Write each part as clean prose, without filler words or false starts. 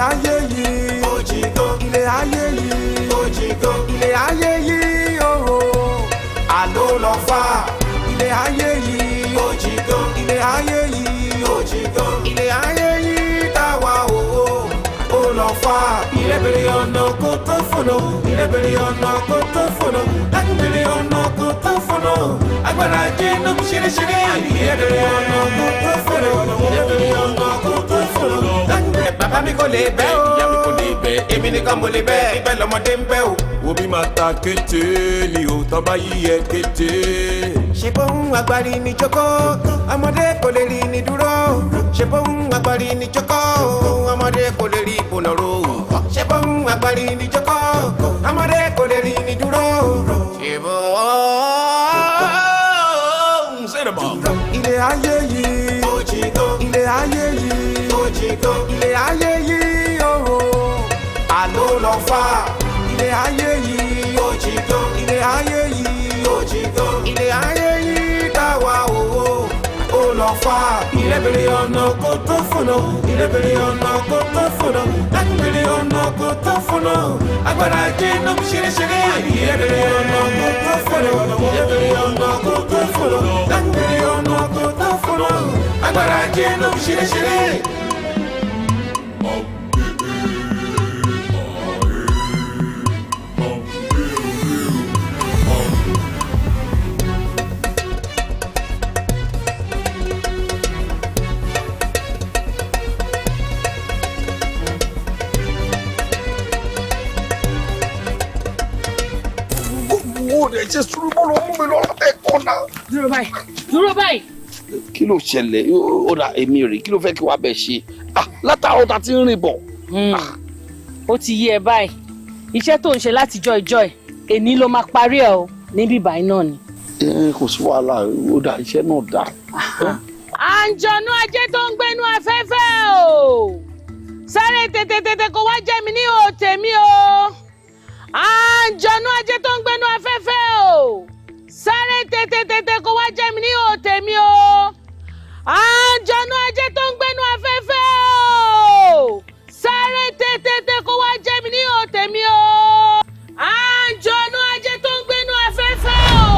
ayé yìí òjìgó ilé ayé yìí òjìgó ilé ayé yìí ooo àló lọ fà ilé ayé yìí òjìgó ilé ayé yìí òjìgó ilé ayé yìí táwa ooo ó lọ fà ilé bèrè ọ̀nà kó tó fònà ilé bèrè ọ̀nà kó tó fònà láti bèrè ọ̀nà kó tó fònà agbára jẹ́ náà ṣeréṣeré ilé bèrè ọ̀nà kó tó fònà ilé bèrè ọ̀nà kó tó fònà láti bèrè bàbá mi kò lè bẹ́ o ìyá mi kò lè bẹ́ èmi nìkan mo lè bẹ́ ibẹ̀ lọ́mọdé ń bẹ́ o. Obi máa ta kété ni o tọ́ bá yíyẹ kété. Ṣé bóun agbárí ni jókòó ọmọdé kò lè rí ni dúró ṣé bóun agbárí ni jókòó ọmọdé kò lè rí ìbùnà ro ṣé bóun agbárí ni jókòó ọmọdé kò lè rí ni dúró ṣé bóun sẹ́dọ̀bọ̀. Ilé ayé yìí òjìgó ilé ayé yìí òjìgó ilé ayé yìí ooo àló lọ fà ilé ayé yìí òjìgó ilé ayé yìí òjìgó ilé ayé yìí táwa ooo ó lọ fà ilé bèrè ọ̀nà kó tó fònà ilé bèrè ọ̀nà kó tó fònà láti bèrè ọ̀nà kó tó fònà agbára jẹ́ náà ṣeréṣeré ilé bèrè ọ̀nà kó tó fònà ilé bèrè ọ̀nà kó tó fònà láti bèrè ọ̀nà kó tó fònà agbára jẹ́ náà ṣeréṣeré. Ṣe sùúrù bó ló mú mi lọ látẹ̀kọ́ náà. Dúró báyìí, dúró báyìí. Kí ló ṣẹlẹ̀? Ó dà èmi rè kí ló fẹ́ kí wàá bẹ̀ ṣe? Látàárọ̀ ta ti ń rìn bọ̀. Ó ti yé ẹ báyìí. Iṣẹ́ tó ń ṣe látijọ́ ìjọ́ ẹ̀, èní ló máa parí ẹ̀ o, níbí báyìí náà ni. Kò sí wàhálà, ó dà iṣẹ́ náà dà. Àǹjọ̀nú ajé tó ń gbénú afẹ́fẹ́ o. Sáré tètè kó wá jẹ́ mi ní òtèmi o. Àǹjọ̀nú ajé tó ń gbénú afẹ́fẹ́ o. Sáré tètè kó wá jẹ́ mi ní òtèmi o. Àǹjọ̀nú ajé tó ń gbénú afẹ́fẹ́ o. Sáré tètè kó wá jẹ́ mi ní òtèmi o. Àǹjọ̀nú ajé tó ń gbénú afẹ́fẹ́ o.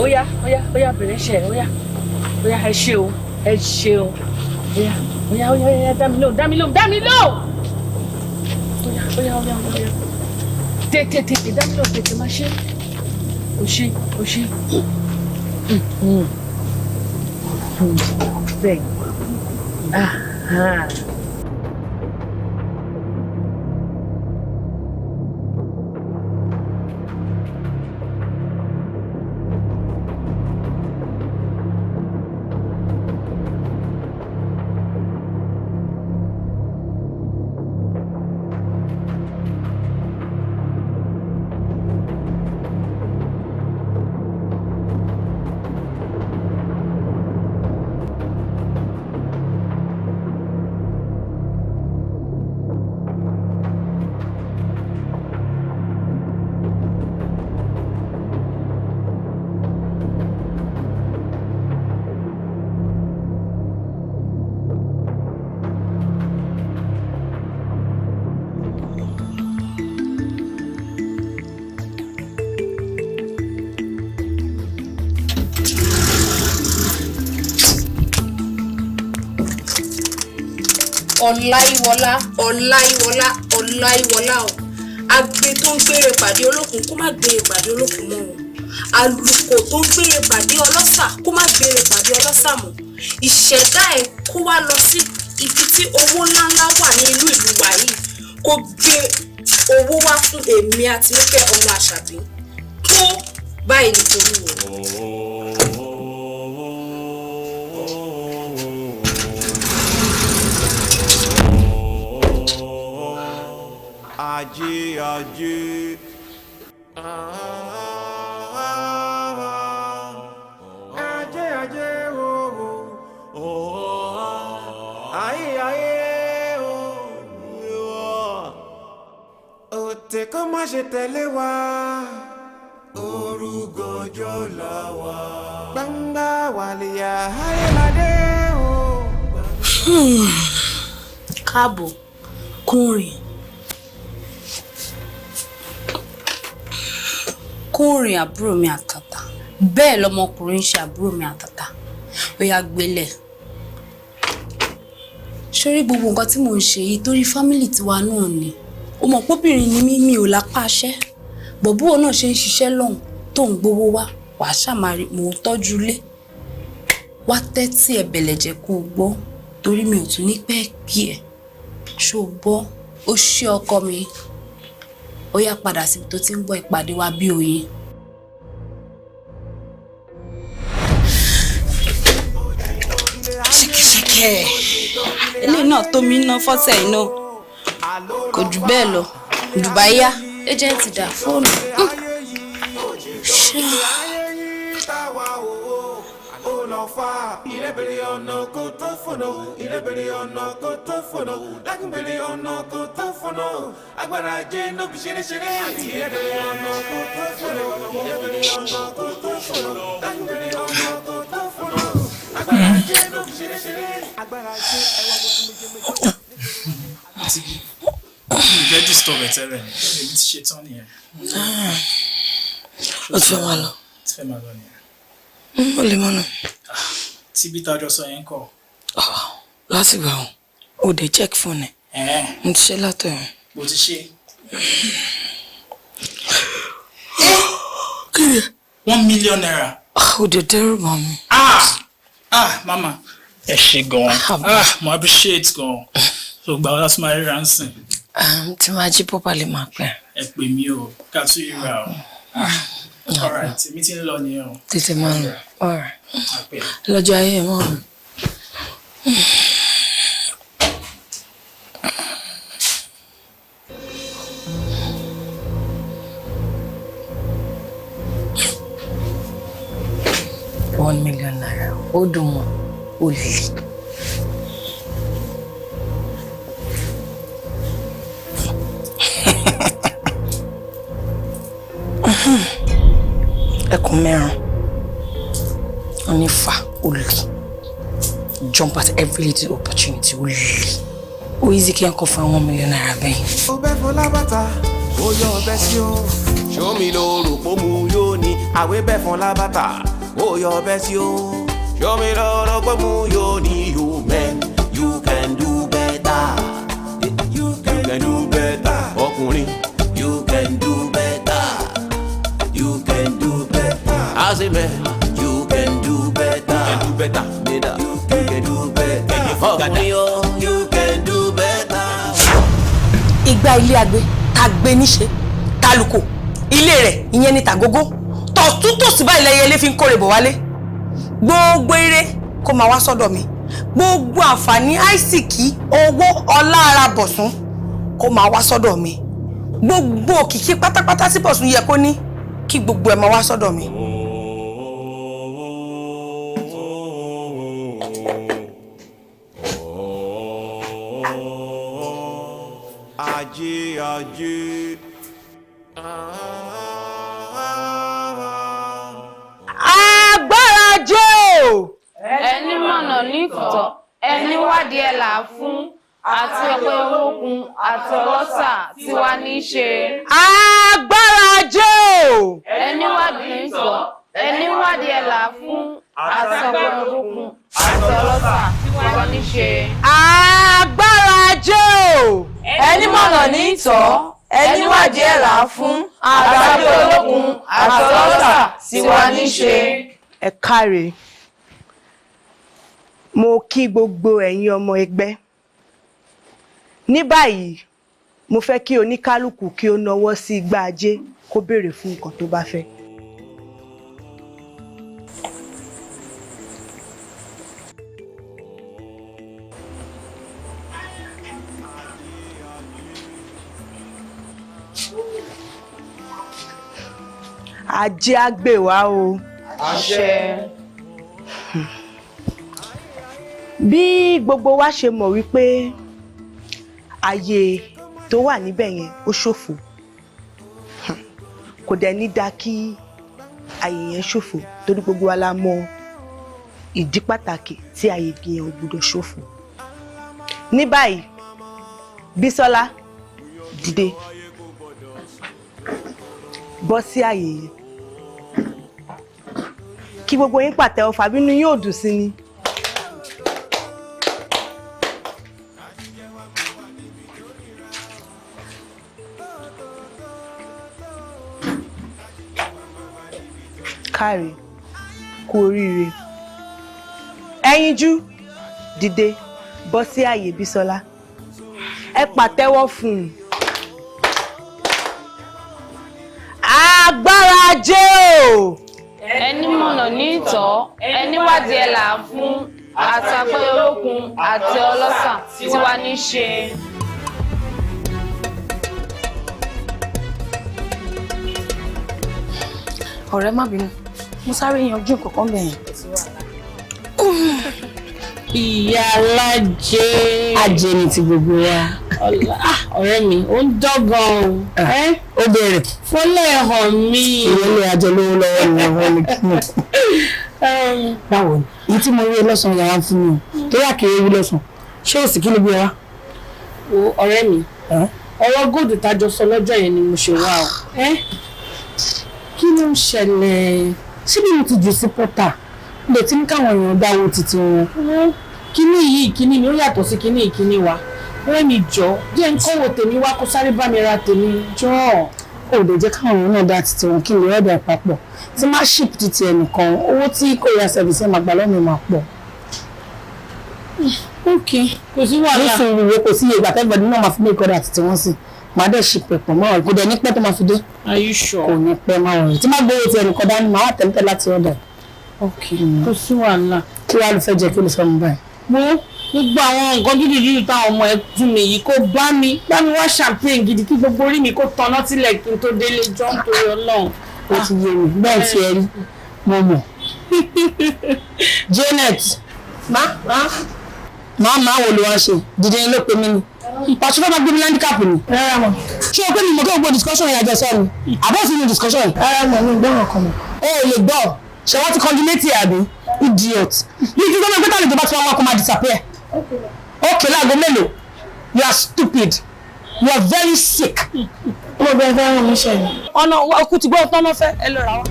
Óyá bẹ̀rẹ̀ iṣẹ́ óyá ẹ ṣeun óyá dá mi lóhùn. Óyá tètè dá mi lóhùn tètè máa ṣe o ṣe bẹ́ẹ̀ Ọláyíwọlá o agbe tó ń gbére pàdé olókun kó má gbére pàdé olókun mọ́ o àlùkò tó ń gbére pàdé ọlọ́ṣà kó má gbére pàdé ọlọ́ṣà mọ́ ìṣẹ̀dá ẹ̀ kó wá lọ sí ibi tí owó ńláńlá wà ní ìlú wa yìí kó gbé owó wá fún èmi àti Níkẹ́ ọmọ Àṣàbí tó báyìí nítorí wò. Ajé ajé òtè kó má ṣe tẹ̀lé wa orúgànjọ́ là wà gbangba wàlíyà ayéladé. Káàbọ̀, Kúnrin. Kúnrin àbúrò mi àtàtà. Bẹ́ẹ̀ lọmọkùnrin ṣe àbúrò mi àtàtà. Ó yá gbélẹ̀. Sórí gbogbo nǹkan tí mò ń ṣe yìí torí fámìlì tiwa náà ni. Ó mọ̀ póbìnrin ni mi ò lápá àṣẹ. Bọ̀búwò náà ṣe ń ṣiṣẹ́ lọ́hùn tó ń gbowó wá. Wàá ṣàmárì mò ń tọ́jú ilé. Wá tẹ́tí ẹ̀bẹ̀lẹ̀ jẹ́ kó gbọ́ torí mi ò tún ní pẹ́ kí ẹ̀. Ṣó gbọ́? Ó ṣé ọkọ mi. Ó yá padà síbi tó ti ń bọ̀ ìpàdé wa bí oyin. Ṣẹ̀kẹ̀ṣẹ̀kẹ̀. Eléyìí náà tó mi ná fọ́sẹ̀ iná. Kò jù bẹ́ẹ̀ lọ. Dubai yá. Agent dá fóònù. Ṣé ìfẹ́ disturb ẹ̀ tẹ́lẹ̀ èmi ti ṣe tán nìyẹn. Ó ti fẹ́ máa lọ. Ti fẹ́ máa lọ nìyẹn. Ó lè mọ́nà. Tí bí tájọ sọ yẹn kọ̀. Láti gbà wọn, ó dé check fún ẹ. Mo ti ṣe látọ̀ ẹ̀. Mo ti ṣe. Kí ni? 1 million naira. Ó dé dẹ́rù bá mi. Mama. Ẹ ṣé gan. Mo appreciate gan. So gbà wá láti máa ríra ń sìn. Tí máa jí pọ́pà lè máa pẹ́. Ẹ pè mí o, ká tún ríra o. Alright, èmi ti ń lọ nìyẹn o. Tètè máa lọ. Alright. Lọ́jọ́ ayé ẹ̀ mọ́ mi. $1 million. Ó dùn mọ́, ó lè. Ẹkùn mẹ́rin. Only far, only. Jump at every little opportunity, only. Ó easy kí n kọ fún $1 million bẹ́yìn. Ó bẹ́ fún lábàtà, ó yọ ọbẹ̀ sí o. Ṣó mi ló rò pó mu yóò ní. Àwé bẹ́ fún lábàtà, ó yọ ọbẹ̀ sí o. Ṣó mi ló rò pó mu yóò ní. You men, you can do better. You can do better. Ọkùnrin, you can do better. You can do better. As a man, you can do better. You can do better. You can do better. Ọkùnrin o, you can do better. Ìgbà ilé agbe, tagbe níṣe, taluko, ilé rẹ̀ ìyẹn ni tàgógó. Tọ̀túntòsí báyìí lẹ́yẹ ilé fi ń kórè bọ̀ wálé. Gbogbo ire kó máa wá sọ́dọ̀ mi. Gbogbo àǹfààní àìsìkí, owó, ọlá ara Bọ̀sún kó máa wá sọ́dọ̀ mi. Gbogbo òkìkí pátápátá tí Bọ̀sún yẹ kó ní kí gbogbo ẹ̀ máa wá sọ́dọ̀ mi. Ajé ajé. Agbára Jésù. Ẹni mọ̀nà nítọ́, ẹni wádìí ẹ̀ là fún, àti ọ̀pẹ olókun àti ọlọ́ṣà tí wá ní ṣe. Agbára Jésù. Ẹni wádìí nítọ́, ẹni wádìí ẹ̀ là fún, àti ọ̀pẹ olókun àti ọlọ́ṣà tí wá ní ṣe. Agbára Jésù. Ẹni mọ̀nà nítọ́, ẹni wádìí ẹ̀ là fún, àti ọ̀pẹ olókun àti ọlọ́ṣà tí wá ní ṣe. Ẹ káre. Mo kí gbogbo ẹ̀yin ọmọ ẹgbẹ́. Ní báyìí, mo fẹ́ kí oníkálùkù kí ó nawọ́ sí igbá ajé kó béèrè fún nǹkan tó bá fẹ́. Ajé á gbè wá o. Àṣẹ. Bí gbogbo wa ṣe mọ̀ wípé ayé tó wà níbẹ̀ yẹn ó ṣòfò. Kò dẹ̀ ní dá kí ayé yẹn ṣòfò torí gbogbo wa la mọ̀ ìdí pàtàkì tí ayé yẹn ò gbọdọ̀ ṣòfò. ní báyìí Bísọ́lá dìde bọ́ sí àyè yìí kí gbogbo yín pàtẹ́wọ́ fàbínú yóò dùn sí ni. káre kú oríire ẹyinjú dìde bọ́ sí àyè Bísọ́lá ẹ pàtẹ́wọ́ fún un. agbára ajé o. ẹni mọ̀nà ní ìtọ́ ẹni wádìí ẹ̀ là ń fún àtàpé olókun àti ọlọ́sà tí wàá ní ṣe. ọ̀rẹ́ má bínú mo sáré yanjú nǹkan kan bẹ̀yẹn. ìyá alájẹ. ajé ni ti gbogbo wa. ọ̀rẹ́ mi ó ń dọ́gàn o. ó bẹ̀rẹ̀. fọlẹ́ hàn mí. ìrẹ́lẹ̀ ajé lówó lọ́wọ́ ni wọ́n ní kí n. báwo ni èyí tí mo rí lọ́sàn-án yàrá fún mi o tó yà kéré wí lọ́sàn-án ṣé òsì kí ló gbé wa. wo ọ̀rẹ́ mi ọ̀rọ̀ góòdù tájọ sọ lọ́jọ́ yẹn ni mo ṣe wá o. kí ló ń ṣẹlẹ̀ síbi mo ti jù sí pọ́tà lè tí ní káwọn èèyàn dáwọ́ títí wọn. kíní yìí kíní mi ó yàtọ̀ sí kíní ìkíní wa ọ̀rẹ́ mi jọ jẹ́ ń kọ́wọ́ tèmi wá kó sáré bá mi ra tèmi jọ. ó lè jẹ́ káwọn èèyàn náà dá títí wọn kí n lè rọ́ọ̀dà papọ̀ tí má ship títí ẹnìkan owó tí kò yá sẹ́fìsì máa gbà lọ́mọ máa pọ̀. ok kò sí wàhálà. nísìnyí ìwé kò sí iye ìgbà tẹ́gbẹ̀dì náà máa fi mí ìkọ́dà títí wọ́n sì máa dẹ̀ ship pẹ̀pọ̀ mọ́ ọ̀rẹ́ kò dẹ̀ ní pẹ́ tó máa fi dé. Are you sure? kò ní pẹ́ máa wọ̀nyí tí má gbowó ti ẹnìkan dání máa wà tẹ́lẹ̀ láti ọ̀dà. ok kò sí wàhálà. kí wàá lè fẹ́ jẹ́ kí lè sọ mi báyìí. mo gbogbo àwọn nǹkan dúdú táwọn ọmọ ẹ fún mi yìí kó bá mi wá champagne gidi kí gbogbo orí mi kó tanná sílẹ̀ kí n tó délé jọ́ nítorí Ọlọ́run. ó ti yé mi bẹ́ẹ̀ ti ẹ rí mo mọ̀. Janet máa wo ló wá ṣe dídé ló pe mí ni pàṣẹ fẹ́ máa gbé mi landicap ni. rárá mọ̀ ṣé o pé mi mọ̀ kí o gbọ́ discussion yẹn àjẹsọ ni àbọ̀ sí ni discussion yẹn. rárá mọ̀ mi gbọ́ràn kan mọ̀. o ò lè gbọ́ ṣé wọ́n ti condemnate àbí idiot yìí kí gómìnà pété àlejò bá ti wọn kó máa disappear. okay láago mélòó you are stupid you are very sick. ọmọ bẹ̀rẹ̀ fẹ́ ràn mí ṣẹ̀yìn. ọ̀nà ọkùnrin ti gbọ́ tọ́nà fẹ́ ẹ lọ ra wa.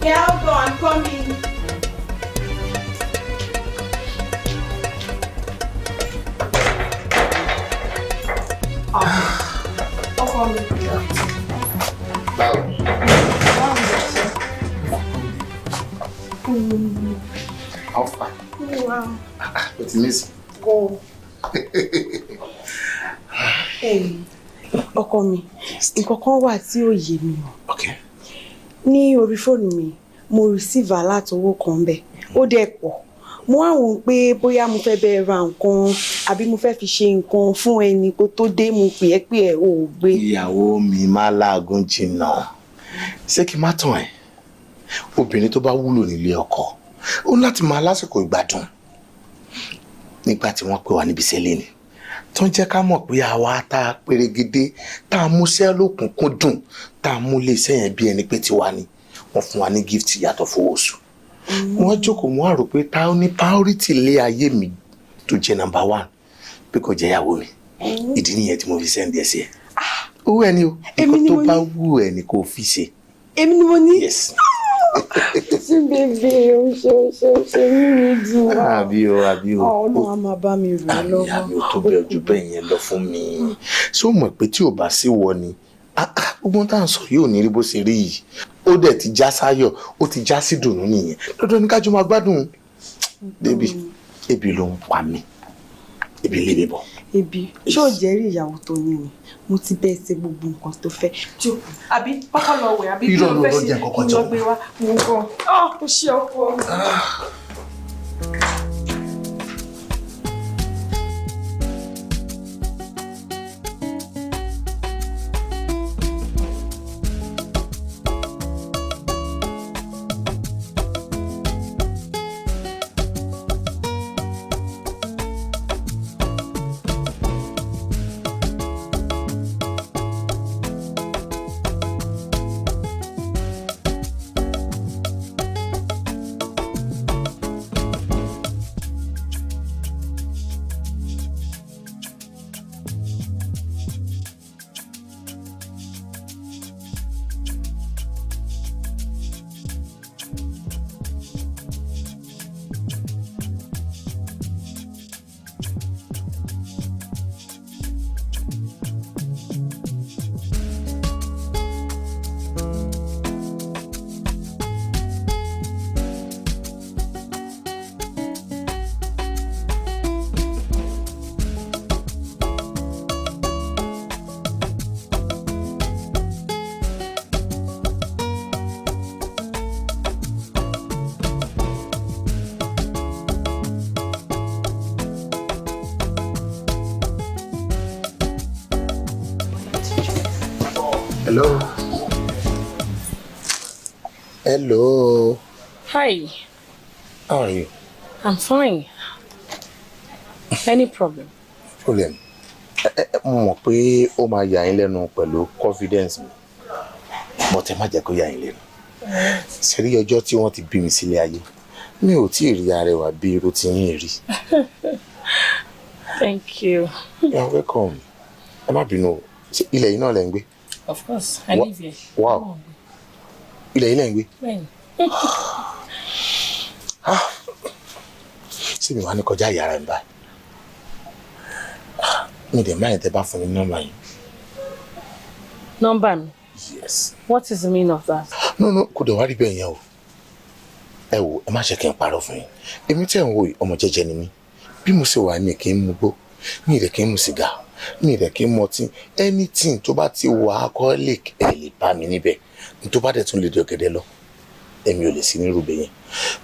Yeah, hold on, I'm coming. Ọkọ mi. How far? Wow. What's missing? Go. Ọkọ mi, nǹkan kan wà tí ó yé mi o. Okay. Ní orí fóònù mi, mo receive alert owó kan bẹ́ẹ̀, ó dẹ̀ pọ̀. Mo wá wò pé bóyá mo fẹ́ bẹ́ẹ̀ ra nǹkan àbí mo fẹ́ fi ṣe nǹkan fún ẹni kó tó dé mo pè é pé ẹ ò gbé. Ìyàwó mi máa láàgùn jìnnà. Ṣé kí n má tàn ẹ́? Obìnrin tó bá wúlò nílé ọkọ, ó láti máa lásìkò ìgbádùn. Nígbà tí wọ́n pè wá níbi iṣẹ́ léni, tó ń jẹ́ ká mọ̀ pé àwa tá a pèrègede, tá a múṣẹ́ lókùnkúndùn, tá a mú lé iṣẹ́ yẹn bí ẹni pé tiwa ni. Wọ́n fún wa ní gift yàtọ̀ fowó oṣù. Wọ́n jókòó wọ́n á rò pé ta ní priority lé ayé mi tó jẹ́ number 1 pé kò jẹ́ ìyàwó mi. Ìdí nìyẹn tí mo fi send ẹ sí ẹ. Owó ẹni o, nǹkan tó bá wù ẹ ni kò fi ṣe. Èmi ni mo ní. Yes. Sí bèbè o ṣe mímí dùn. Àbí o. Ọlọ́run á máa bá mi rò lọ́wọ́. Àmì ò tó bẹ́ẹ̀ ojú bẹ́ẹ̀ yẹn lọ fún mi. Ṣé o mọ̀ pé tí ò bá sí wọ ni? Gbogbo tá à ń sọ yóò ní rí bó ṣe rí yìí. Ó dẹ̀ ti já sáyọ̀, ó ti já sí dùnú nìyẹn. Dandan ní kájú máa gbádùn. Bébì, ebi ló ń pa mí. Ebi lé mi bọ̀. Ebi, ṣé ò jẹ́rìí ìyàwó tó ní ni? Mo ti bẹ́ẹ̀ ṣe gbogbo nǹkan tó fẹ́. Àbí kọ́kọ́ lọ wẹ̀ àbí kí ló fẹ́ ṣe kí lọ gbé wá. Mo ń bọ̀. Ó ṣe ọkọ mi. Hello. Hello. Hi. How are you? I'm fine. Any problem? Problem. Mo mọ̀ pé ó máa yà yín lẹ́nu pẹ̀lú confidence mi. But ẹ má jẹ́ kó yà yín lẹ́nu. Ṣé rí ọjọ́ tí wọ́n ti bí mi sílé ayé? Mi ò tí ì rí arẹwà bí irú tí yín rí. Thank you. You're welcome. Ẹ má bínú. Ilẹ̀ yìí náà lẹ ń gbé? Of course, I live here. Wow. Ilẹ̀ yìí lẹ ń gbé? When? Sí mi wá ní kọjá yàrá ń báyìí. Mi dẹ̀ máa yẹn tẹ́ bá fún mi nọ́mbà yín. Number me? Yes. What is the meaning of that? No, kò dẹ̀ wá rí bẹ́ẹ̀ yẹn o. Ẹ wò, ẹ má ṣe kí n parọ́ fún yín. Èmi tẹ́ ń wo ọmọ jẹ́jẹ́ ni mí. Bí mo ṣe wà mi kì í mu gbó, mi dẹ̀ kì í mu sìgá, mi dẹ̀ kì í mu ọtí. Anything tó bá ti wà alcoholic ẹ lè bá mi níbẹ̀. Ní tó bá dẹ̀ tún lè di ọ̀gẹ̀dẹ̀ lọ. Èmi ò lè sí ní rúbẹ̀ yẹn.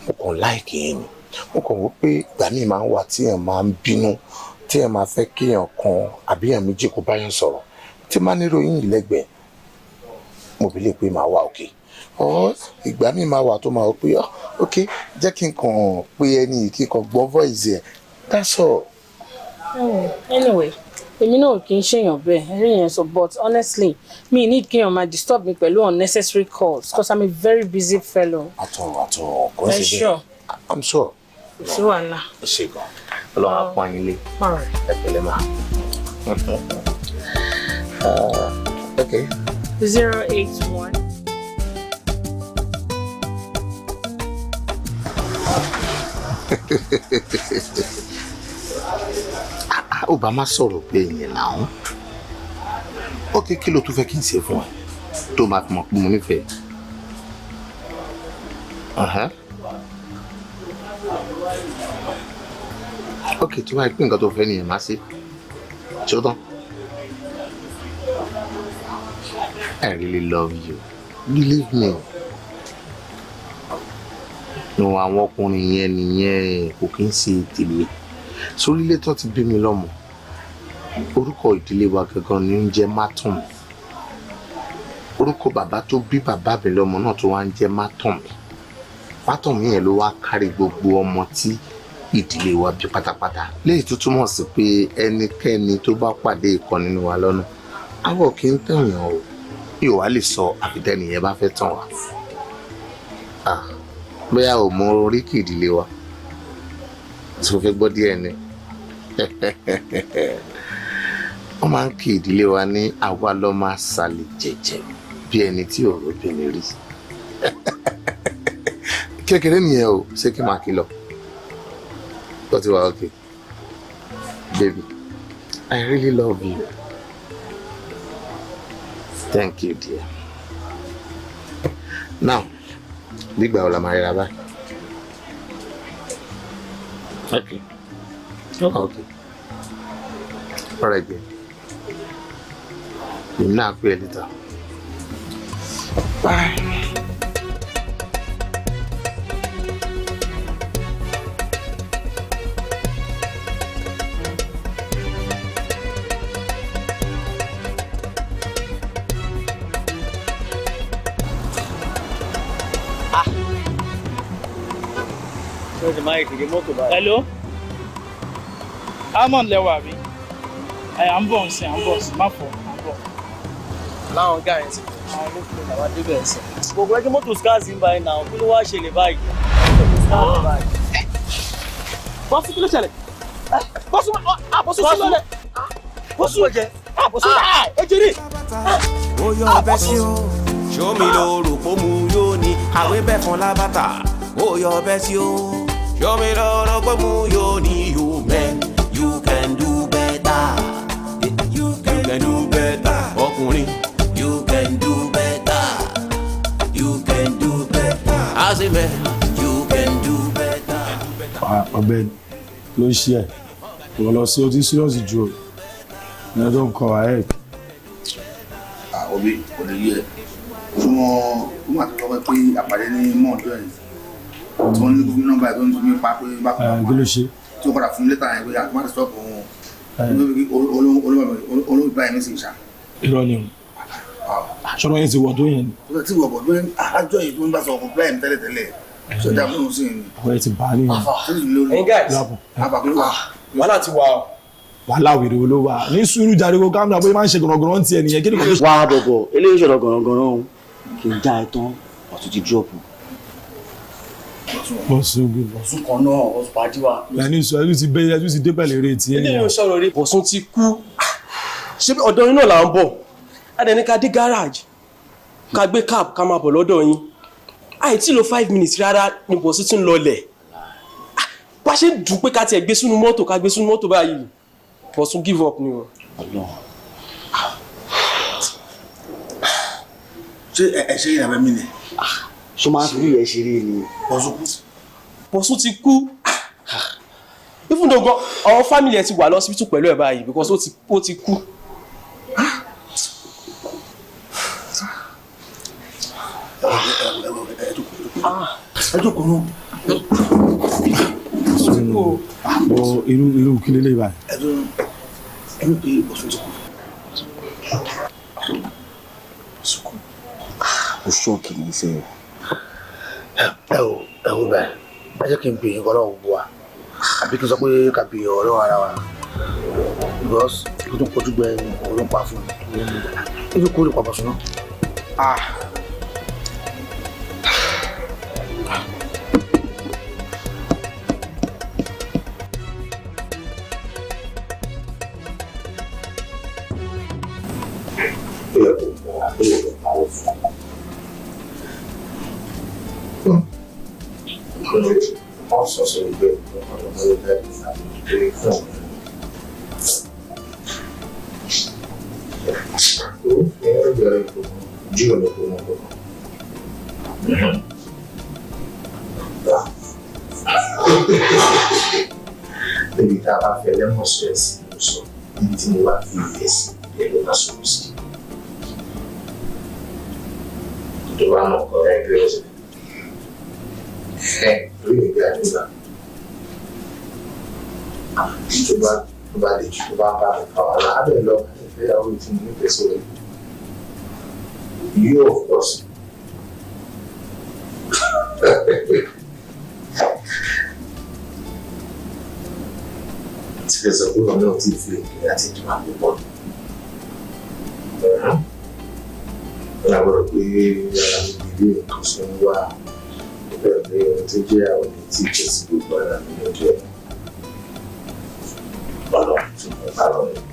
Mo kàn láìkì yẹn ni. Mo kàn wò pé ìgbà míì máa ń wà tí èèyàn máa ń bínú, tí èèyàn máa fẹ́ kí èèyàn kan àbí èèyàn méjì kó bá yẹn sọ̀rọ̀. Tí máa ní ròyìn yìí lẹ́gbẹ̀ẹ́, mo bí lè pé màá wà òkè. Ìgbà míì máa wà tó máa wò pé ok jẹ́ kí n kàn pé ẹni kí n kàn gbọ́ voice ẹ̀. That's all. Anyway, èmi náà kì í ṣèyàn bẹ́ẹ̀, ẹ̀rí yẹn sọ, but honestly, me need kéèyàn máa disturb me pẹ̀lú unnecessary calls because I'm a very busy fellow. At all. Are you sure? I'm sure. Kò sí wàhálà. Ṣé gan. Ọlọ́run á pọ́n yín lé. All right. Ẹ pẹ̀lẹ́ máa. Okay. 081. Ó bá má sọ̀rọ̀ pé ìyẹn náà. Okay, kí ló tún fẹ́ kí n ṣe fún ẹ tó máa fi mọ̀ pé mo nífẹ̀ẹ́. Okay, tó bá pín nǹkan tó fẹ́ nìyẹn má ṣe. Ṣé ó tán? I really love you. Believe me. No, àwọn ọkùnrin yẹn nìyẹn kò kí ń ṣe tèmi. Sórílẹ̀ tó ti bí mi lọ́mọ. Orúkọ ìdílé wa gangan ni ń jẹ́ Mátọ̀mí. Orúkọ bàbá tó bí bàbá mi lọ́mọ náà tó wá ń jẹ́ Mátọ̀mí. Mátọ̀mí yẹn ló wá kárí gbogbo ọmọ tí ìdílé wa bí pátápátá. Léyìí tó túmọ̀ sí pé ẹnikẹ́ni tó bá pàdé ìkan nínú wa lọ́nà àwọ̀ kì í tẹ̀yàn o. Bí o wá lè sọ àfitẹ́ni yẹn bá fẹ́ tàn wá. Bóyá o mọ oríkì ìdílé wa. Tí o fẹ́ gbọ́ díẹ̀ ni. Wọ́n máa ń kí ìdílé wa ní àwa ló máa ṣàlẹ̀ jẹ̀jẹ̀ bí ẹni tí ọ̀rọ̀ bìnrin rí. Kékeré nìyẹn o, ṣé kí n máa kí lọ? Ó ti wà okay. Baby, I really love you. Thank you, dear. Now, nígbà wo la máa ríra báyìí? Okay. Okay. All right, dear. You're not pay later. Bye. Hello? Amon lẹ́wà bí? À ń bọ̀ ǹsìn, má fọ̀, à ń bọ̀. Láwọn ọ̀gá yẹn ti àwọn olókùnrin làwọn débẹ̀ ẹ̀sẹ̀. Gbogbo ẹgbẹ́ mọ́tò scars ń báyìí náà, kí ló wá ṣẹlẹ̀ báyìí? Bọ́sù kí ló ṣẹlẹ̀? Bọ́sù lọ́lẹ̀. Bọ́sù jẹ́. Bọ́sù ejiri. Ó yọ ọbẹ̀ sí o, ṣó mi lóru kó mu yóò ní àwé bẹ́ẹ̀ kan lábàtà. Ó yọ ọbẹ̀ sí o, ṣó mi lóru kó mu yóò ní you men, you can do better. You can do better. Ọkùnrin, you can do better. You can do better. As a man, you can do better. Ọ̀gbẹ́ni ló ń ṣe ẹ̀ wọ́n lọ sí ọtí serious ju o ní ọjọ́ nǹkan ahẹ́. Òbí kò lè yẹ fún wọn àtọ́kọ́ pé àpàdé ní mọ́ọ̀dọ́ ẹ̀ tí wọ́n ní gbogbo nọ́mbà ẹ̀ tó ń tún nípa pé bá kí ló ṣe. tí ó padà fún lẹ́tà ẹ̀ pé àtúmọ̀tì stọ́ọ̀pù wọn olóògbé báyìí ní sì ń ṣá. irọ́ ni o. Ṣọ́nà yẹn ti wọ̀ tó yẹn ni. Ó ti wọ̀ bọ̀ lórí àjọ yìí tó ń bá sọ ọkọ̀ plan tẹ́lẹ̀tẹ́lẹ̀. Ṣọjá fún òun sí ni. Àwọn ẹ̀ ti bá a nìyẹn. Ẹ̀yin guys, wàhálà ti wà o. Wàhálà wèrè wo ló wà? Ní sùúrù jàre kó káàmù náà bóyá máa ń ṣe gànàgànà ti ẹ̀ nìyẹn. Kí ni kò lè. Wà á bọ̀bọ̀, eléyìí ṣọ̀rọ̀ gànàgànà o. Kì í já ẹ tán, ọ̀tún ti drop. Bọ̀sùn kan náà, ọ̀sùn pàdé wa. Ẹni sọ ẹni ti bẹ́ẹ̀ ẹni ti dé pẹ̀lú eré tí Eléyìí ò sọ̀rọ̀ rí. Bọ̀sùn ti kú. Ṣé ọ̀dọ̀ yín náà là ń bọ̀? Adẹ̀ni ká dé garage. Ká gbé cab ká máa bọ̀ lọ́dọ̀ yín. Àìtí lo 5 minutes rárá ni Bọ̀sùn ti ń lọlẹ̀. Bá ṣe dùn pé ká tiẹ̀ gbé sínú mọ́tò ká gbé sínú mọ́tò báyìí. Bọ̀sùn give up ni o. Ṣé ẹ ṣe ìyàwó mi ni? Ṣé máa fi rí ẹ ṣeré ni? Bọ̀sùn ti kú. Even though àwọn family ẹ ti wà lọ́sibítù pẹ̀lú ẹ̀ báyìí because ó ti kú. Ẹ jókòó náà. irú kí lélẹ̀ báyìí. Ẹnu pé Bọ̀sùn ti kú. Ó ṣọ́ọ̀kì ní iṣẹ́ ẹ wo báyìí ẹ jẹ́ kí n bèèrè ọlọ́run gbogbo wa àbí kí n sọ pé ká bèèrè ọlọ́run ara wa because kí tó kojú gbẹ òun ló pa fún mi ibi kó lè pa Bọ̀sùn náà. Also, so we get that very fun. Maybe that I feel them more stress also. Anything you have to face, they don't have to risk. To run up correct reason. Really good that. To bá bá àwọn abẹ́ lọ ìfẹ́yàwó tí mo nífẹ̀ẹ́ sórí. You of course. Tí ẹ sọ pé wọn náà ti fi èké láti dùn àmì pọ̀. Wọ́n á gbọ́dọ̀ pé ara mi bìbí nǹkan ṣe ń wá bẹ́ẹ̀ pé ohun tó jẹ́ àwọn ènìyàn tí kò sí gbogbo ara mi lọ́jọ́ ẹ̀. Ọlọ́run tún mú bá lọ rẹ̀.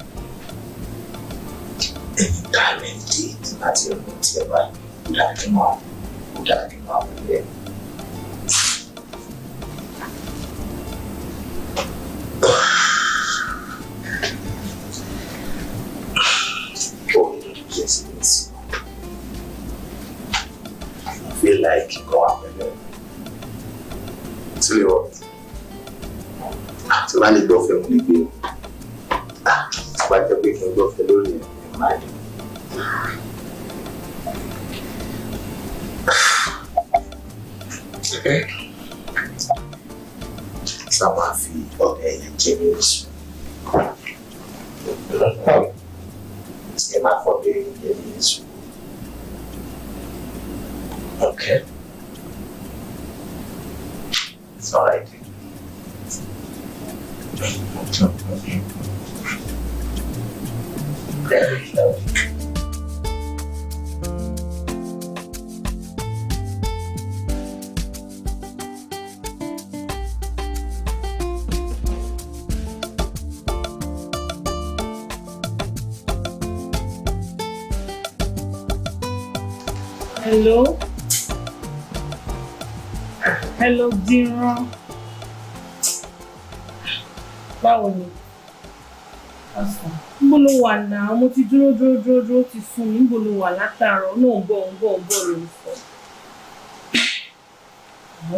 Ẹni tálẹ́ǹtì láti ọ̀nà tí ẹ bá dàbí máa wọlé. I feel like go up and then. Tell you what. Tí wàá lè gbọ́ fẹ́ mo lè gbé o. Tí wàá jẹ́ pé kí n gbọ́ fẹ́ lórí ẹ̀ máa dé. Sá máa fi ọ̀gá ẹ̀yìn jẹ́ mi oṣù. Ẹ máa fọ́ ọ̀gá ẹ̀yìn jẹ́ mi oṣù. Okay. It's all right. Hello? Hello, Dìran. Báwo ni? Níbo ló wà náà? Mo ti dúró ti sùn mí. Níbo ló wà látàárọ̀? Náà ń bọ̀ lórí fọ́.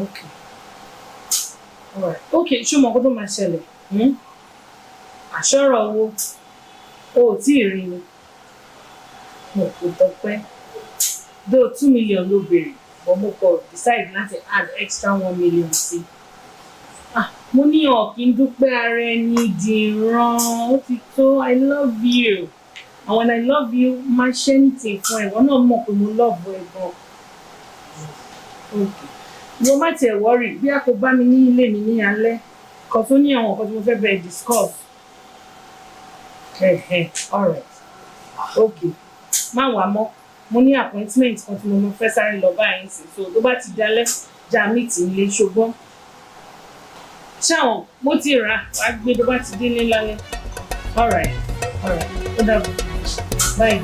Okay. Alright. Okay, ṣé o mọ̀ kó tó máa ṣẹlẹ̀? Àṣọ́rọ̀ owó. O ò tí ì rí ni. Mo kò tọpẹ́. Though 2 million ló béèrè, but mo kò decide láti add extra 1 million sí. Mo ní ọ̀kí ń dúpẹ́ ara ẹni Dìran, ó ti tó, I love you. and when I love you máa ṣe anything fún ẹ wọ́n náà mọ̀ pé mo love ẹ gan. Mo má tiẹ̀ worry bí a kò bá mi ní ilé mi ní alẹ́ kan tó ní àwọn nǹkan tí mo fẹ́ bẹ̀rẹ̀ discuss. All right. Okay. Má wà mọ́. Mo ní appointment kan tí mo fẹ́ sáré lọ báyìí sí. So tó bá ti dalẹ́ já meet ilé ṣùgbọ́n. Ṣáwọn mo ti rà wá gbé tó bá ti délé lálẹ́. All right. Ó dàbọ̀. Bye.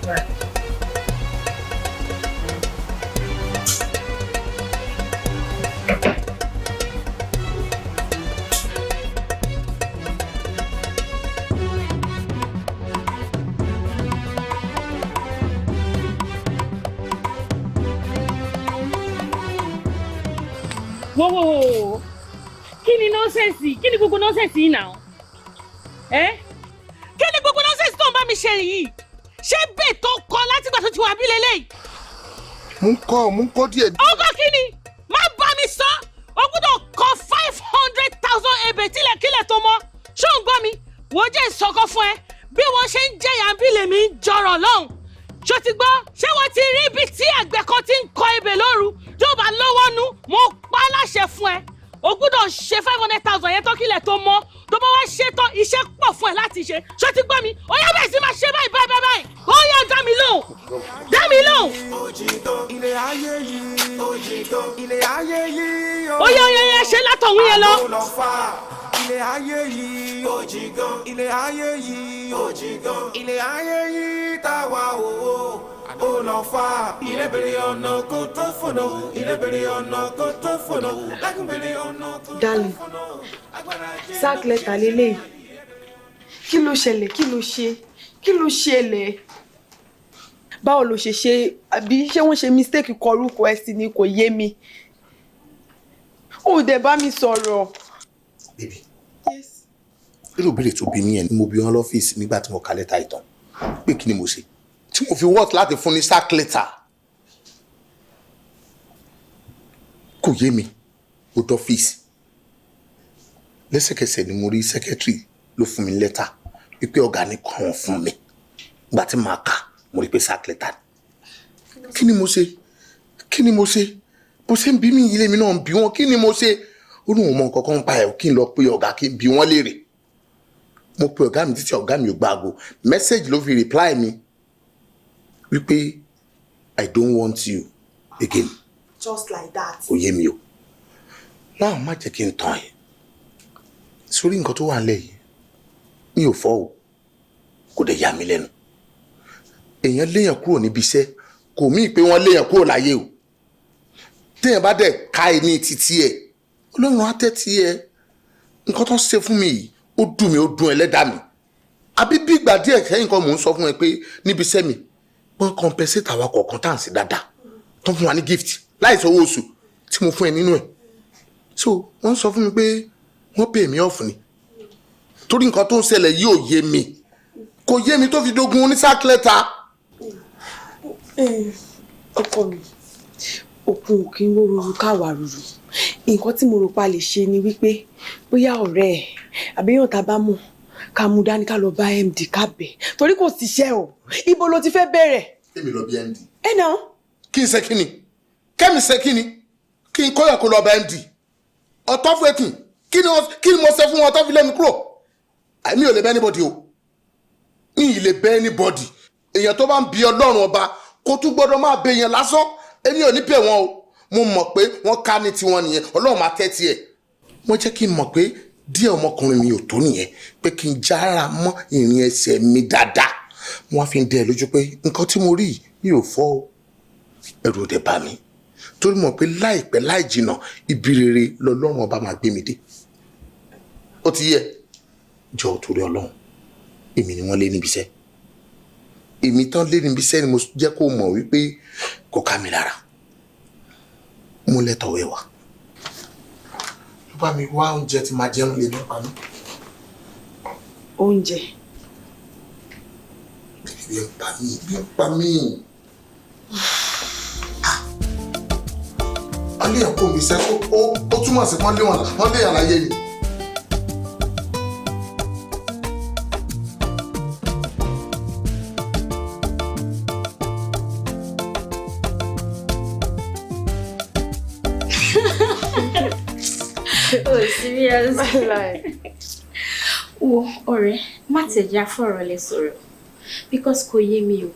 Bye. Whoa. Kí ni nonsense? Kí ni gbogbo nonsense yìí now? Kí ni gbogbo nonsense tó ń bá mi ṣe yìí? Ṣé bẹ́ẹ̀ tó kọ́ látìgbà tó ti wà bí lélẹ́yìí? Mú ń kọ́ díẹ̀. Ọkọ kí ni? Má bá mi sọ. O gbọ́dọ̀ kọ 500,000 ebè tílẹ̀kílẹ̀ tó mọ́. Ṣé o ń gbọ́ mi? Wọ́n jẹ́ ìsọkọ fún ẹ. Bí wọ́n ṣe ń jẹ̀yà bí lèmi ń jọrọ̀ lọ́hùn. Ṣó ti gbọ́? Ṣé wọ́n ti rí ibi tí àgbẹ̀ kan ti ń kọ ebè lóru? Tó bá lọ́wọ́ nú, mo pa láṣẹ fún ẹ. O gbọ́dọ̀ ṣe 500,000 yẹn tó kílẹ̀ tó mọ́. Tó bá wá ṣe tán, iṣẹ́ pọ̀ fún ẹ láti ṣe. Ṣó ti gbọ́ mi? Ó yá bẹ́ẹ̀ sí máa ṣe báyìí. Ó yá dá mi lóhùn. Ilé ayé yìí. Ó yá ṣe látọ̀hún yẹn lọ. Ilé ayé yìí. Ilé ayé yìí tá wà owó. Ó lọ fà. Ilé bèrè ọ̀nà kó tó fònà. Lákùnbèrè ọ̀nà kó tó fònà. Darling, sack letter lélẹ̀. Kí ló ṣẹlẹ̀? Kí ló ṣẹlẹ̀? Báwo ló ṣe àbí ṣé wọ́n ṣe mistake kọ orúkọ ẹ sí ni kò yé mi. Ó dẹ̀ bá mi sọ̀rọ̀. Baby. Yes. Irú ìbéèrè tó bí mi yẹn ni mo bí wọn lọ́fíìsì nígbà tí mo ka lẹ́tà ìtàn. Pé kí ni mo ṣe? Tí mo fi wọ́ọ̀tì láti fún ní sack letter. Kò yé mi. Ó dọ́fíìsì. Lẹ́sẹ̀kẹsẹ̀ ni mo rí secretary ló fún mi lẹ́tà wípé ọ̀gá ní kàn fún mi. Ìgbà tí màá kà mo rí pé sack letter. Kí ni mo ṣe? Bó ṣe ń bí mi ilé mi náà ń bí wọn. Kí ni mo ṣe? Ó ní òun mọ nǹkan kan pa ẹ̀ kí n lọ pé ọ̀gá kí n bí wọ́n léèrè. Mo pe ọ̀gá mi títí ọ̀gá mi ò gbàgbọ́. Message ló fi reply mi wípé I don't want you again. Just like that. Kò yé mi o. Náà má jẹ́ kí n tàn ẹ́. Sórí nǹkan tó wà nílẹ̀ yìí mi ò fọ́ o. Kò dẹ̀ yà mí lẹ́nu. Èèyàn léèyàn kúrò níbi iṣẹ́ kò mí pé wọ́n léèyàn kúrò láyé o. Téèyàn bá dẹ̀ ká ẹni títí ẹ̀ Ọlọ́run á tẹ́tí ẹ. Nǹkan tó ń ṣe fún mi yìí ó dùn mí ó dùn ẹlẹ́dàá mi. Àbí bí ìgbà díẹ̀ sẹ́yìn kan mò ń sọ fún ẹ pé níbi iṣẹ́ mi wọ́n compensate àwa kọ̀ọ̀kan tá à ń sí dáadáa tó ń fún wa ní gift láì sọ owó oṣù tí mo fún ẹ nínú ẹ̀. So wọ́n sọ fún mi pé wọ́n pay mi off ni. Torí nǹkan tó ń ṣẹlẹ̀ yìí ò yé mi. Kò yé mi tó fi dógun ní sack letter. Ọkọ mi, òkun òkè ń rorò káwà rorò. Nǹkan tí mo rò pa lè ṣe ni wípé bóyá ọ̀rẹ́ ẹ̀ àbíyàn tá bá mọ̀ ká mú dání ká lọ bá MD ká bẹ̀. Torí kò síṣẹ́ o. Ibo ló ti fẹ́ bẹ̀rẹ̀? Èmi lọ bí MD. Ẹ náà. Kí n ṣe kí ni? Kẹ́mi ṣe kí ni? Kí n kọ́yọ̀ kó lọ bá MD. Ọ̀tọ́ fún ẹkùn. Kí ni mo ṣe fún wọn tó fi lé mi kúrò? Àmì ò lè bẹ́ anybody o. Mi ì lè bẹ́ anybody. Èèyàn tó bá ń bi Ọlọ́run ọba kó tún gbọ́dọ̀ máa bẹ èèyàn lásán. Èmi ò ní bẹ̀ wọn o. Mo mọ̀ pé wọ́n ká ní tiwọn nìyẹn. Ọlọ́run máa tẹ́tí ẹ̀. Wọ́n jẹ́ kí n mọ̀ pé díẹ̀ ọmọkùnrin mi ò tó nìyẹn. Pé kí n jára mọ́ ìrìn ẹsẹ̀ mi dáadáa. Wọ́n fi ń dẹ́ ẹ lójú pé nǹkan tí mo rí mi ò fọ́ o. Ẹ̀rù ò dẹ̀ bà mí. Torí mọ̀ pé láìpẹ́ láì jìnà ibi rere lọ́lọ́run ọba máa gbé mi dé. Ó ti yẹ jọ̀ọ́ torí Ọlọ́run. Èmi ni wọ́n lé níbi iṣẹ́. Èmi tán lé níbi iṣẹ́ ni mo jẹ́ kó mọ̀ wípé kò ká mi lára. Mo lẹ́tọ̀ọ́ wẹ̀ wá. Ló bá mi wá oúnjẹ tí máa jẹun lè nípa mi. Oúnjẹ. Bí ń pa mí. Wọ́n lé ẹ̀kọ́ mi iṣẹ́ ó túmọ̀ sí wọ́n lé àlàyé ni. Oh, serious? Wo ọ̀rẹ́, má tẹ̀já fọ̀rọ̀ lẹ sọ̀rọ̀ because kò yé mi o.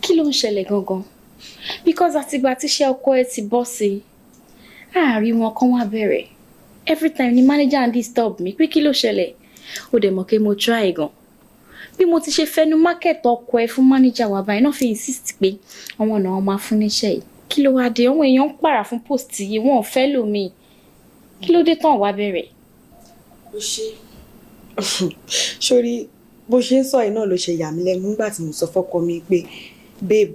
Kí ló ń ṣẹlẹ̀ gangan? Because àtìgbà tí iṣẹ́ ọkọ ẹ ti bọ́ sí àárín wọn kan wá bẹ̀rẹ̀. Every time ni manager and disturb mi pé kí ló ṣẹlẹ̀? Ó dẹ̀ mọ̀ pé mo try gan. Bí mo ti ṣe fẹnu market ọkọ ẹ fún manager wa báyìí náà fi insist pé àwọn ọ̀nà wọn máa fún níṣẹ́ yìí. Kí ló wá dé? Àwọn èèyàn ń pààrà fún post yìí, wọn ò fẹ́ lómi. Kí ló dé tán wá bẹ̀rẹ̀? Ó ṣe. Sórí bó ṣe ń sọ yìí náà ló ṣe yà mí lẹ́nu nígbà tí mo sọ fọ́kọ mi pé babe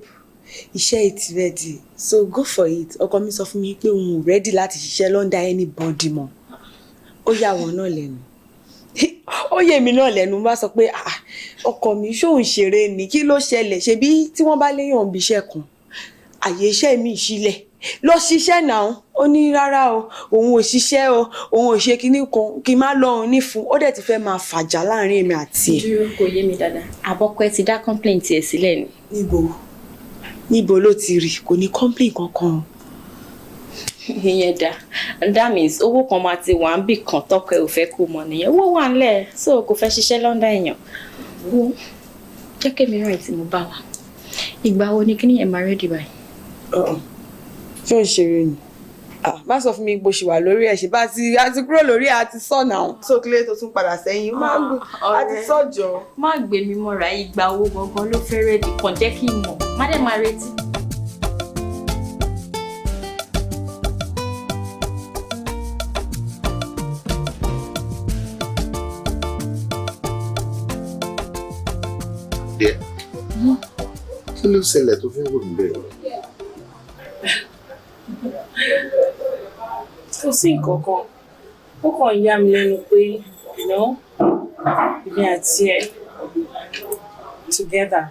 iṣẹ́ it ready so go for it. Ọkọ mi sọ fún mi pé òun ò ready láti ṣiṣẹ́ lọ́ndà anybody mọ́. Ó yà wọ́n náà lẹ́nu. Ó yé mi náà lẹ́nu bá sọ pé ọkọ mi ṣóun ṣeré ni kí ló ṣẹlẹ̀ ṣebí tí wọ́n bá léyàn bí iṣẹ́ kan àyè iṣẹ́ mi sílẹ̀ lọ ṣiṣẹ́ náà. Ó ní rárá o òun ò ṣiṣẹ́ o òun ò ṣe kinní kan kí n má lọ òun ní fún. Ó dẹ̀ ti fẹ́ máa fàjà láàrin èmi àti ẹ̀. Dúró kò yé mi dáadáa. Àbọ̀kọ ẹ ti dá complaint ẹ̀ sílẹ̀ ni. Níbo ló ti rí? Kò ní complaint kankan. Ìyẹn dá. That means owó kan máa ti wà ń bì kan tọkọ ẹ ò fẹ́ kó mọ̀ nìyẹn. Owó wà ńlẹ̀ so kò fẹ́ ṣiṣẹ́ lọ́ndà èèyàn. Wo jẹ́ kémi ràn tí mo bá wà. Ìgbà wo ni kíní yẹn máa ready báyìí? Ṣé ò ń ṣeré ni? Má sọ fún mi bó ṣe wà lórí ẹ̀ ṣe bá ti kúrò lórí ẹ̀ àti sọ náà. So kílé tó tún padà sẹ́yìn àti sọ́jọ́. Má gbé mi mọ́ra ìgbà owó gangan ló fẹ́ ready kàn jẹ́ kí n mọ̀. Má dẹ̀ máa retí. Kí ló ṣẹlẹ̀ tó fẹ́ wò níbẹ̀? Kò sí nǹkan kan. Ó kàn yà mí lẹ́nu pé èmi àti ẹ̀ together.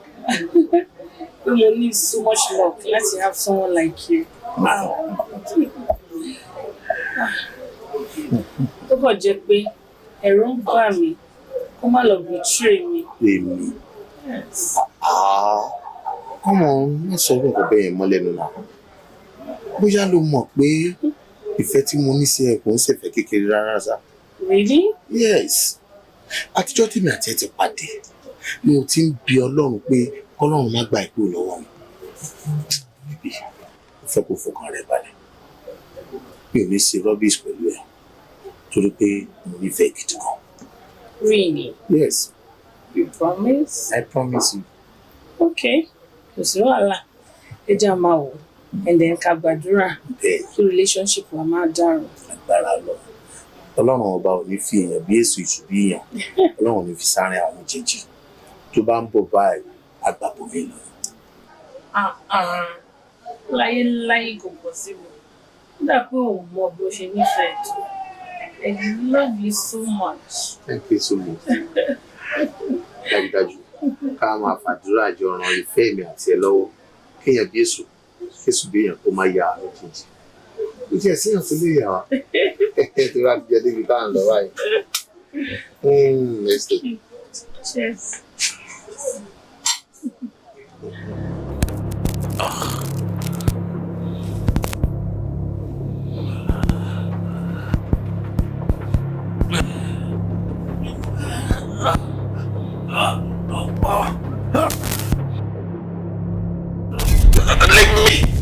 Pé mo need so much luck láti have someone like you. Tó kàn jẹ́ pé ẹ̀rù ń bà mí kó má lọ betray mi. Èmi. Come on, má sọ nǹkan bẹ́ẹ̀ mọ́ lẹ́nu náà. Bóyá ló mọ̀ pé ìfẹ́ tí mo ní sí ẹ kò ń ṣèfẹ́ kékeré rárá sá. Really? Yes. Àtijọ́ tí mi àti ẹ ti pàdé ni mo ti ń bi Ọlọ́run pé kọ́lọ́run má gba ìpè lọ́wọ́ mi. Bíbí, mo fẹ́ kó fọkàn rẹ balẹ̀. Mi ò ní ṣe rubbish pẹ̀lú ẹ torí pé mo nífẹ̀ẹ́ gidi gan. Really? Yes. You promise? I promise you. Okay. Kò sí wàhálà. Ẹ jẹ́ àmà wò. And then ká gbàdúrà kí relationship wa máa dàrú. Agbára lọ. Ọlọ́run ọba ò ní fi èèyàn bí èso ìṣù bí èèyàn. Ọlọ́run ò ní fi sáárín àwọn méjèèjì. Tó bá ń bọ̀ báyìí, àgbàpọ̀ mi lọ. Láyé kò pọ̀ sí mi. Ó dà pé òun mọ bí ó ṣe nífẹ̀ẹ́ tó. I love you so much. Thank you so much. Dájúdájú, ká máa fàdúrà jọ ran ìfẹ́ mi àti ẹ lọ́wọ́. Kéèyàn bí èso, èso bí èèyàn kó máa ya àwọn méjèèjì. Ó jẹ́ síyàn tó lè yà wá. Tó bá ti jẹ́ débi bá ń lọ báyìí. Let's do it. Cheers.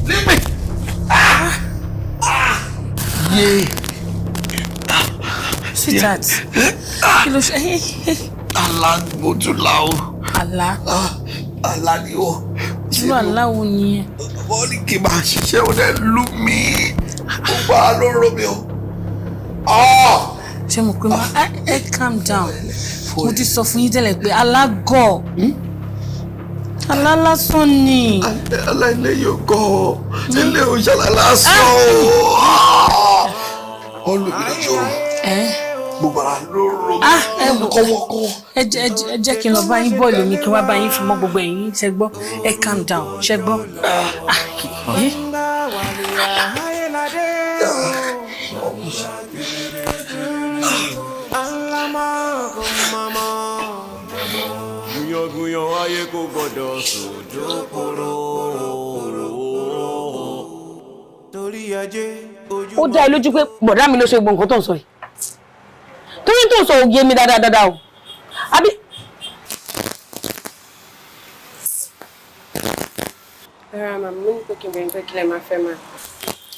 Leave me. Yeah. Sweetheart. Kí ló ṣe? Àlá mo tún lá o. Àlá. Àlá ni o. Irú àlá wo nìyẹn? Wọ́n ní kí n máa ṣiṣẹ́ ó dẹ̀ lù mí. Ó gbà á ló rọ mi o. Ṣé mo pé ẹ calm down? Mo ti sọ fún yín tẹ́lẹ̀ pé alágọ̀. Àlá lásán ni. Àlá ilé yóò gọ̀. Ilé òṣàlá lásán o. Olùdíjọ́. Gbogbo ara ló rọ mi. Ẹ wò kọ́wọ́kọ́. Ẹ jẹ́ kí n lọ bá yín bọ́ọ̀lù mi kí n wá bá yín fi mọ́ gbogbo ẹ̀yìn ṣẹ gbọ́. Ẹ calm down ṣẹ gbọ́. Gúnyán ayé kò gbọdọ̀ sòdò kóró. Torí ajé ojú ó dá ẹ lójú pé bọ̀dá mi ló ṣe gbogbo nǹkan tó ń sọ yìí torí tó ń sọ òye mi dáadáa o àbí. Rárá màmá mo ní pé kí n bẹ̀rẹ̀ pé kí lẹ máa fẹ́ máa.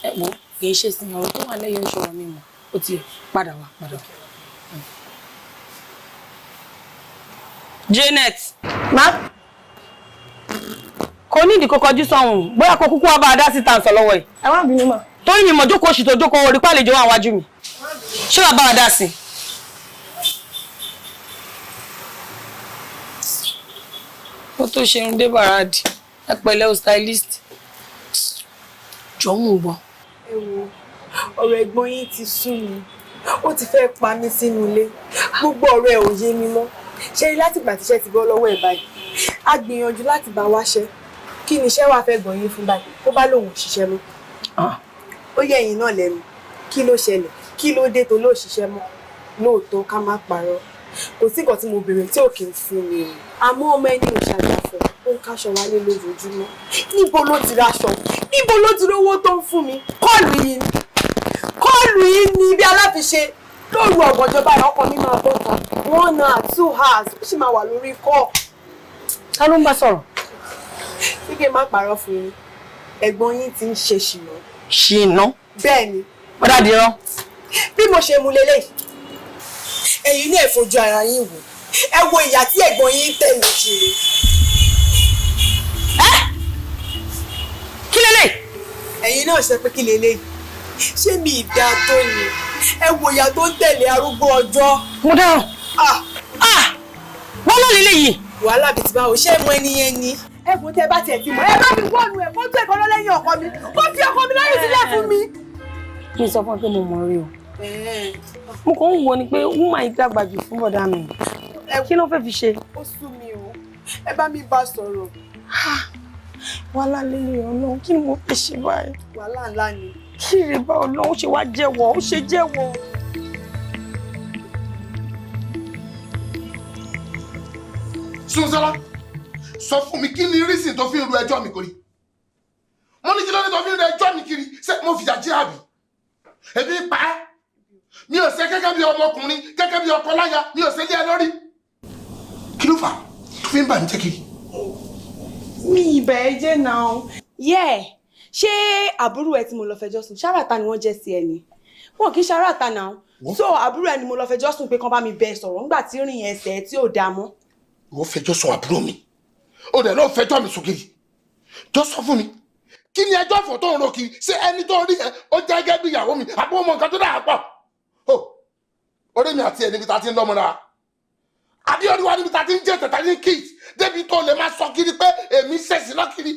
Ẹ wo kì í ṣe sin ọ̀rọ̀ tó wà lẹ́yìn oṣù mi mọ̀ ó ti padà wá. Janet. Ma. Kò ní ìdí kó kọjú sọ́hun bóyá kó kúkú wá bá a dá sí tàǹsọ̀ lọ́wọ́ ẹ̀. Ẹ wá bínú mà. Torí mi mọ̀ jókòó oṣù tó jókòó orí pàlejò wà wájú mi. Ṣé wàá bá a dá sí? Ó tó ṣerun dé bàràdì. Ẹ pẹ̀lẹ́ o stylist. Jọ mú gbọ́. Ẹ wo ọ̀rọ̀ ẹ̀gbọ́n yín ti sú mi. Ó ti fẹ́ pa mí sínú ilé. Gbogbo ọ̀rọ̀ ẹ̀ ò yé mi mọ́. Ṣé láti ìgbà tíṣẹ́ ti bọ́ lọ́wọ́ ẹ̀ báyìí? A gbìyànjú láti bá wáṣẹ́. Kí ni iṣẹ́ wàá fẹ́ gbọ̀n yín fún báyìí? Kó bá lòun ṣiṣẹ́ mọ́. Ó yẹ ẹ̀yin náà lẹ́nu. Kí ló ṣẹlẹ̀? Kí ló dé tó ló ṣiṣẹ́ mọ́? Lóòótọ́ ká má parọ́. Kò sí nǹkan tí mo béèrè tí ò kì í fún mi. Àmọ́ ọmọ ẹni ò ṣàjàfọ̀. Ó ń káṣọ wálé lójoojúmọ́. Níbo ló ti raṣọ? Níbo ló ti rówó tó ń fún mi? Kọ́ọ̀lù yìí ni bí aláfiṣe lóru ọ̀gànjọba ọkọ mi máa bọ́ kan 1 hour 2 hours ó sì máa wà lórí kọ́. Ta ló ń bá sọ̀rọ̀? Kíkẹ́ má parọ́ fún yín ẹ̀gbọ́n yín ti ń ṣe ṣìnà. Ṣìnà? Bẹ́ẹ̀ ni. Bọ́dà dìran. Bí mo ṣe mú lélẹ̀ ẹ̀yin náà fojú ara yín wò ẹ wo ìyà tí ẹ̀gbọ́n yín tẹ̀lé kiri. Kí lélẹ̀? Ẹ̀yin náà ṣe pé kí lélẹ̀ ṣé mi ìdá tó ni ẹ wo ìyà tó ń tẹ̀lé arúgbó ọjọ́. Mo dáhùn. Wọ́n lọ lílé yìí. Wàhálà bìtì báwo ṣé mọ ẹni yẹn ni. Ẹ̀bùn tẹ bá tiẹ̀ ti mọ̀ ẹ bá mi wọ́ọ̀nù ẹ̀ kó tó ẹ̀kọ́ lọ́lẹ́yìn ọkọ mi kó fi ọkọ mi lẹ́yìn sílẹ̀ fún mi. Mi sọ fún ẹ pé mo mọ̀ rí o. Mo kàn ń wo ni pé wúmà yìí dàgbà jù fún bọ̀dá mi. Kí ló fẹ́ fi ṣe? Ó sú mi o ẹ bá mi bá sọ̀rọ̀. Wàhálà lílé ọ̀nà kí ni mo fẹ́ ṣe báyìí? Wàhálà ńlá ni. Kí rè bá Ọlọ́run ṣe wá jẹ́wọ́ ó ṣe jẹ́wọ́. Súnmọ́sọ́lá sọ fún mi kí ni rísìn tó fi ń ru ẹjọ́ mi kiri mo ní kí ló ní tó fi ń ru ẹjọ́ mi kiri ṣé mo fìyà jẹ àbí ebi pa ẹ́ mi ò ṣe gẹ́gẹ́ bí ọmọkùnrin gẹ́gẹ́ bí ọkọ láya mi ò ṣe lé ẹ lórí kí ló fà tó fi ń bà mí jẹ́ kiri. Mi ìbẹ̀ ẹ jẹ́ náà ṣé àbúrò ẹ tí mo lọ fẹjọ́ sùn ṣáràtà ni wọ́n jẹ́ sí ẹ ni wọn kì í ṣáràtà náà so àbúrò ẹ ni mo lọ fẹjọ́ sùn pé kán bá mi bẹ sọ̀rọ̀ nígbà tí rìn ẹsẹ̀ tí ò dáa mọ́. Wọ́n fẹjọ́ sùn àbúrò mi ó dẹ̀ náà fẹjọ́ mi sùn kiri jọ sọ fún mi kí ni ẹjọ́ fọ̀ tó ń ro kiri ṣé ẹni tó rí ẹ ó jẹ́ gẹ́gẹ́ bí ìyàwó mi àbí ọmọ nǹkan tó dáa pọ̀ ó orí mi àti ẹ̀ níbi tá a ti ń lọ́mọ náà àbí orí wa níbi tá a ti ń jẹ́ tẹ̀tà ní kids débi tó lè máa sọ kiri pé èmi ṣẹ̀sì lọ́kiri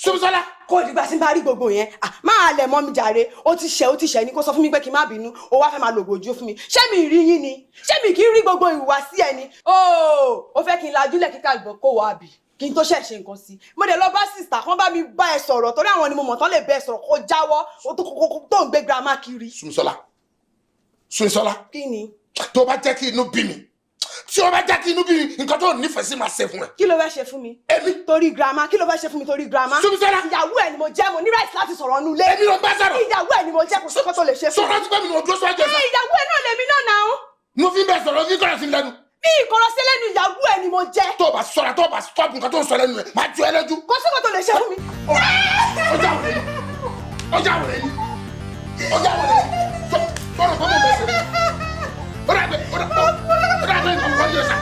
Súnmọ́sọ́lá. Kò dìgbà tí n bá rí gbogbo yẹn máa lẹ̀ mọ́ mi jàre ó ti ṣẹ̀ ní kó sọ fún mi pé kí n má bínú ó wá fẹ́ máa lògò ojú fún mi ṣé mi rí yín ni ṣé mi kì í rí gbogbo ìhùwàsí ẹ ni ó fẹ́ kí n lajúlẹ̀ kíkà ìgbọ̀n kó wá bì kí n tó ṣe nǹkan sí mo dẹ̀ lọ bá sista kan bá mi bá ẹ sọ̀rọ̀ torí àwọn ni mo mọ̀ tán lè bẹ sọ̀rọ̀ kó jáwọ́ tó ń gbé girama kiri. Súnmọ́sọ́lá kí ni. tó bá jẹ́ kí inú bí mi tí o bá jẹ́ kí inú bí mi nǹkan tó nífẹ̀ẹ́ sí máa ṣe fún ẹ. Kí ló fẹ́ ṣe fún mi? Èmi. Torí girama kí ló fẹ́ ṣe fún mi torí girama. Súnmọ́sọ́lá. Ìyàwó ẹ̀ ni mo jẹ́ mo ní right láti sọ̀rọ̀ nù lé. Èmi ló bá sọ̀rọ̀. Ìyàwó ẹ̀ ni mo jẹ́ kò sí kó tó lè ṣe fún mi. Sọ̀rọ̀ ti pẹ́ mi ní ojú ọ̀sán ẹ̀jẹ̀ sá. Ìyàwó ẹ̀ náà lèmi náà náà. Mo fi bẹ́ẹ̀ sọ̀rọ̀ fi kọ́ra sí lẹ́nu. Bí ìkọ̀rọ̀ sí lẹ́nu ìyàwó ẹ̀ ni mo jẹ́. Tó o bá sọ̀rọ̀ tó o bá stop nǹkan tó ń sọ lẹ́nu ẹ̀ máa ju ẹ lójú. Kò sí kó tó lè ṣe fún mi. Ọjà wẹ̀rẹ̀ ni. Ọjà wẹ̀rẹ̀ ni. Ọjà wẹ̀rẹ̀ ni. Sọ̀rọ̀ kọ́ mọ̀ bẹ́ẹ̀ sẹ́ni. Ó dà bẹ́ẹ̀ nǹkan kọ́ ní ọ̀sà.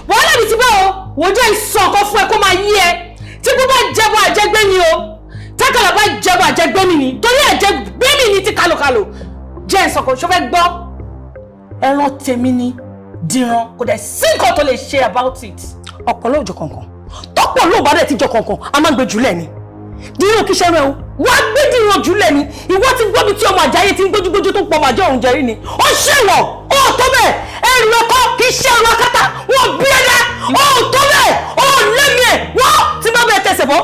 Wàhálà mi ti bá o wò jẹ́ ìsàn kan fún ẹ kó máa yí ẹ tí kò bá jẹ́bọ̀ àjẹgbé ni o tákàlà bá jẹ́bọ̀ àjẹgbé mi ni torí àjẹgbé mi ni ti kálokàlò jẹ́ ìsàn kan ṣọfẹ́ gbọ́ ẹran tèmi ni dìran kò dẹ̀ sí nǹkan tó lè ṣe about it ọ̀pọ̀ lóòjọ́ kankan tọ́pọ̀ lóò bá dẹ̀ ti jọ kankan a máa ń gbé jùlẹ̀ ni dìran kí ṣẹ́rẹ́ o wá gbé dìran jùlẹ̀ ni ìwọ ti gbọ́ bí tí ọmọ àjáyé ti ń gbójúgbójú tó pọ̀ màjọ òun jẹ́rí ni ó ṣèwọ̀ ó tó bẹ́ẹ̀ ẹrù ẹ̀kọ́ kì í ṣe ẹrù akátá wọ́n bí ẹ̀dá ó tó bẹ́ẹ̀ ó lẹ́mìí ẹ̀ wọ́n ti bá bẹ́ẹ̀ tẹ̀sẹ̀ bọ́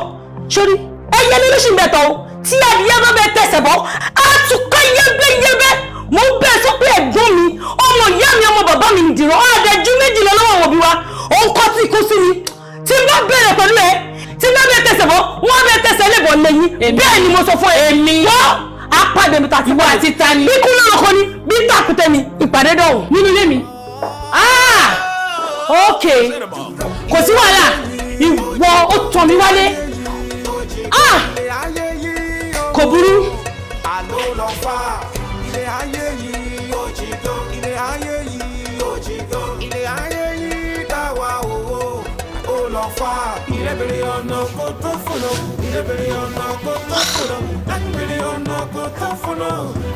sórí ẹyẹ ní lóṣù mẹ́tọ̀ o tí adìyẹ bá bẹ́ẹ̀ tẹ̀sẹ̀ bọ́ á tún ká yẹ́bẹ́yẹ́bẹ́ mo ń bẹ́ẹ̀ sọ pé ẹ̀gbọ́n mi ọmọ ìyá mi ọmọ bàbá mi dìrọ̀ àdẹ̀jú méjì lọ lọ́wọ́ òbí wa òun kọ́ tí kú sí mi tí bá bẹ̀rẹ̀ pẹ̀lú ẹ tí ló bẹ tẹsẹ̀ bọ́ wọ́n bẹ tẹsẹ̀ lébọ̀ lẹ́yìn bẹ́ẹ̀ ni mo sọ fún èmi wọ́n apàdé mi tàbí wọ́n àti ta ni bí kú lórúkọ ni bí tàkùtẹ́ ni ìpàdé dọ̀hùn nínú ilé mi. Ok kò sí wàhálà ìwọ ó tàn mí wálé kò burú. àló lọ fà ilé ayé yìí ó jí gan ilé ayé yìí ó jí gan ilé ayé yìí táwa òwò ó lọ fà ilé bèrè ọ̀nà kó tó fòlò ilé bèrè ọ̀nà kó tó fòlò láti bèrè ọ̀nà kó tó fòlò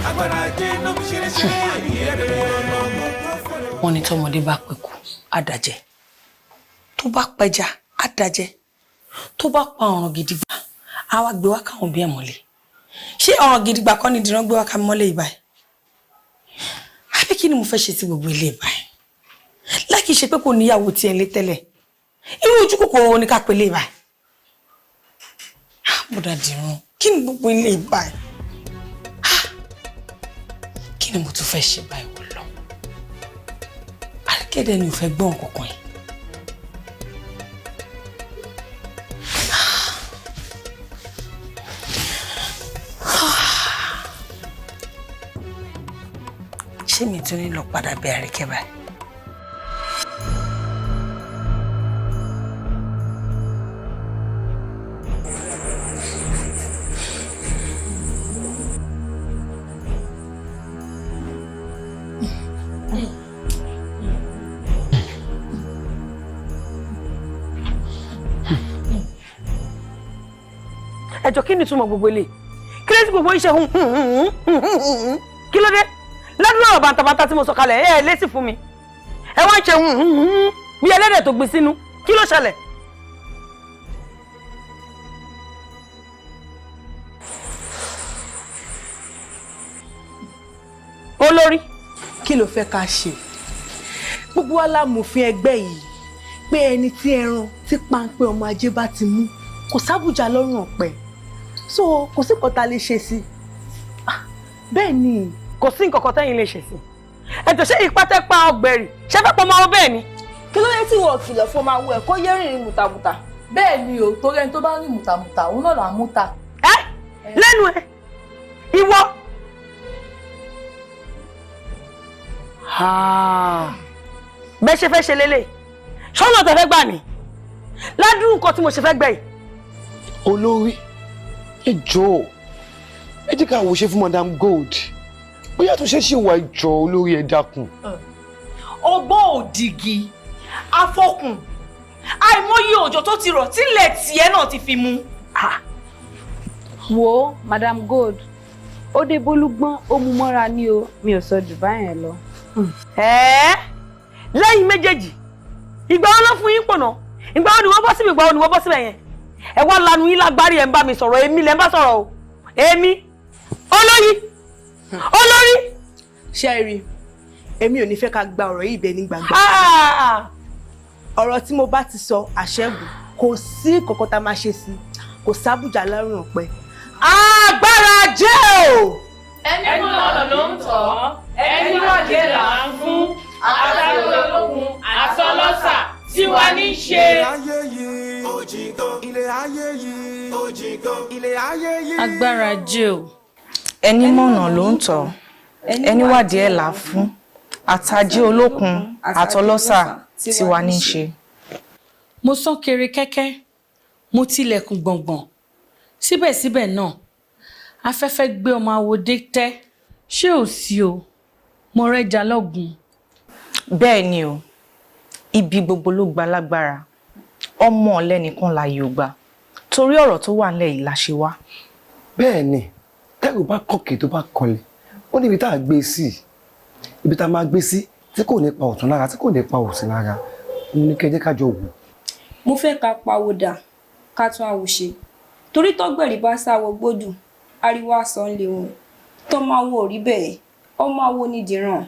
agbára ajé náà fi ṣeré ṣeré ilé bèrè ọ̀nà kó tó fòlò. wọ́n ní tọmọdé bá pẹ̀kú á dàjẹ́ tó bá pẹja á dàjẹ́ tó bá pa ọ̀ràn gidigba á wá gbé wá káwọn bí ẹ̀ mọ́lẹ̀ ṣé ọ̀ràn gidigba kọ́ ni ìdìran gbé wá ká mọ́lẹ̀ ìbáyìí àbí kí ni mo fẹ́ ṣe sí gbogbo ilé ìbáyìí láì kí ṣe pé kò níyàwó tí ẹ lé tẹ́lẹ̀ irú ojú kòkòrò wo ni ká pèlè ìbáyìí bọ́dà dìrún kí ni gbogbo ilé ìbáyìí kí ni mo tún fẹ́ ṣe báyìí wò lọ àríkẹ́dẹ́ ni ò fẹ́ gbọ́n kankan yìí. ṣé mi tún ní lọ padà bẹ Àríkẹ́ báyìí. ẹjọ́ kí ni túmọ̀ gbogbo ilé kí ló ti gbogbo iṣẹ́ kí ló dé ládùúgbò ọ̀rọ̀ bàtàbàtà tí mo sọ kalẹ̀ ẹ̀ lésì fún mi ẹ wá ń ṣe bí ẹlẹ́dẹ̀ tó gbé sínú kí ló ṣẹlẹ̀. olórí kí ló fẹ́ ká ṣe gbogbo wa lámòfin ẹgbẹ́ yìí pé ẹni tí ẹran tí páńpẹ́ ọmọ ajé bá ti mú kò sábùjá lọ́rùn ọ̀pẹ so kò sí nǹkan tá a lè ṣe sí bẹ́ẹ̀ ni kò sí nǹkan kan tẹ́yìn lè ṣe sí ẹ̀tọ́ ṣé ipá tẹ́ pa ọgbẹ̀rì ṣé fẹ́ pọ̀ máa wọ bẹ́ẹ̀ ni. kí ló dé tí wọ́n kìlọ̀ fún ọmọ awọ ẹ̀ kó yé rìnrìn mùtàmùtà. bẹ́ẹ̀ ni o torí ẹni tó bá rìn mùtàmùtà òun náà là ń múta. ẹ lẹ́nu ẹ ìwọ. bẹ́ẹ̀ ṣe fẹ́ ṣe lélẹ̀ ṣọ́nà tẹ fẹ́ gbà ní ládùúgbò nǹkan tí mo ṣe fẹ́ gbẹ̀ yìí. olórí ẹ jọ̀ọ́ ẹ jẹ́ ká wò ṣe fún Madam Gold bóyá tó ṣe ṣe wà ìjọ olórí ẹ dákun. ọgbọ́n òdìgí afọkùn àìmọye òjò tó ti rọ̀ tílẹ̀ tiẹ̀ náà ti fi mu. wo Madam Gold ó dé bólúgbọ́n ó mú mọ́ra ní o mi ò sọ jù báyẹn lọ. lẹ́yìn méjèèjì ìgbà wọn lọ fún yín pọ̀nà ìgbà wọn ni wọ́n bọ́ síbi ìgbà wọn ni wọ́n bọ́ síbẹ̀ yẹn ẹ wá lanu yín lágbárí ẹ̀ ń bá mi sọ̀rọ̀ èmi lẹ́ ń bá sọ̀rọ̀ o èmi olórí. ṣẹ́ẹ̀rì èmi ò ní fẹ́ ká gba ọ̀rọ̀ yìí bẹ́ẹ̀ ní gbàgbọ́. ọ̀rọ̀ tí mo bá ti sọ àṣẹ́gun kò sí kankan tá a máa ṣe sí kò sábùjá lọ́rùn ọ̀pẹ. agbára jẹ́ o. ẹni mú ọ̀nà ló ń tọ̀ ẹni wọ́dé là ń fún àtàwọn ológun àtọlọ́sà tí wàá ní ṣe. agbára jẹ́ o. ẹni mọ̀nà ló ń tọ̀ ẹni wádìí ẹ̀ là fún àtàjé olókun àtọlọ́sà tí wàá ní ṣe. mo sán kere kẹ́kẹ́ mo tilẹ̀kùn gbọ̀ngbọ̀n síbẹ̀síbẹ̀ náà afẹ́fẹ́ gbé ọmọ àwòdé tẹ́ ṣé ò sí o mo rẹ́jà lọ́gùn. bẹ́ẹ̀ ni o ibi gbogbo ló gba lágbára ọmọ ọ̀lẹ́nìkan láàyè ò gbà torí ọ̀rọ̀ tó wà nílẹ̀ yìí la ṣe wá. bẹ́ẹ̀ ni tẹ́rù bá kọ̀kẹ́ tó bá kọlẹ̀ ó níbi tá a gbé sí ibi tá a máa gbé sí tí kò ní pa ọ̀tún lára tí kò ní pa òsì lára òun ní kẹjẹ́ kájọ wò. mo fẹ́ ká pawódà ká tún àwòṣe torí tọ́gbẹ̀rì bá sáwọ gbódù ariwo àsán lé wọn tọ́mọ awo ò rí bẹ́ẹ̀ ọmọ awo nídìíràn.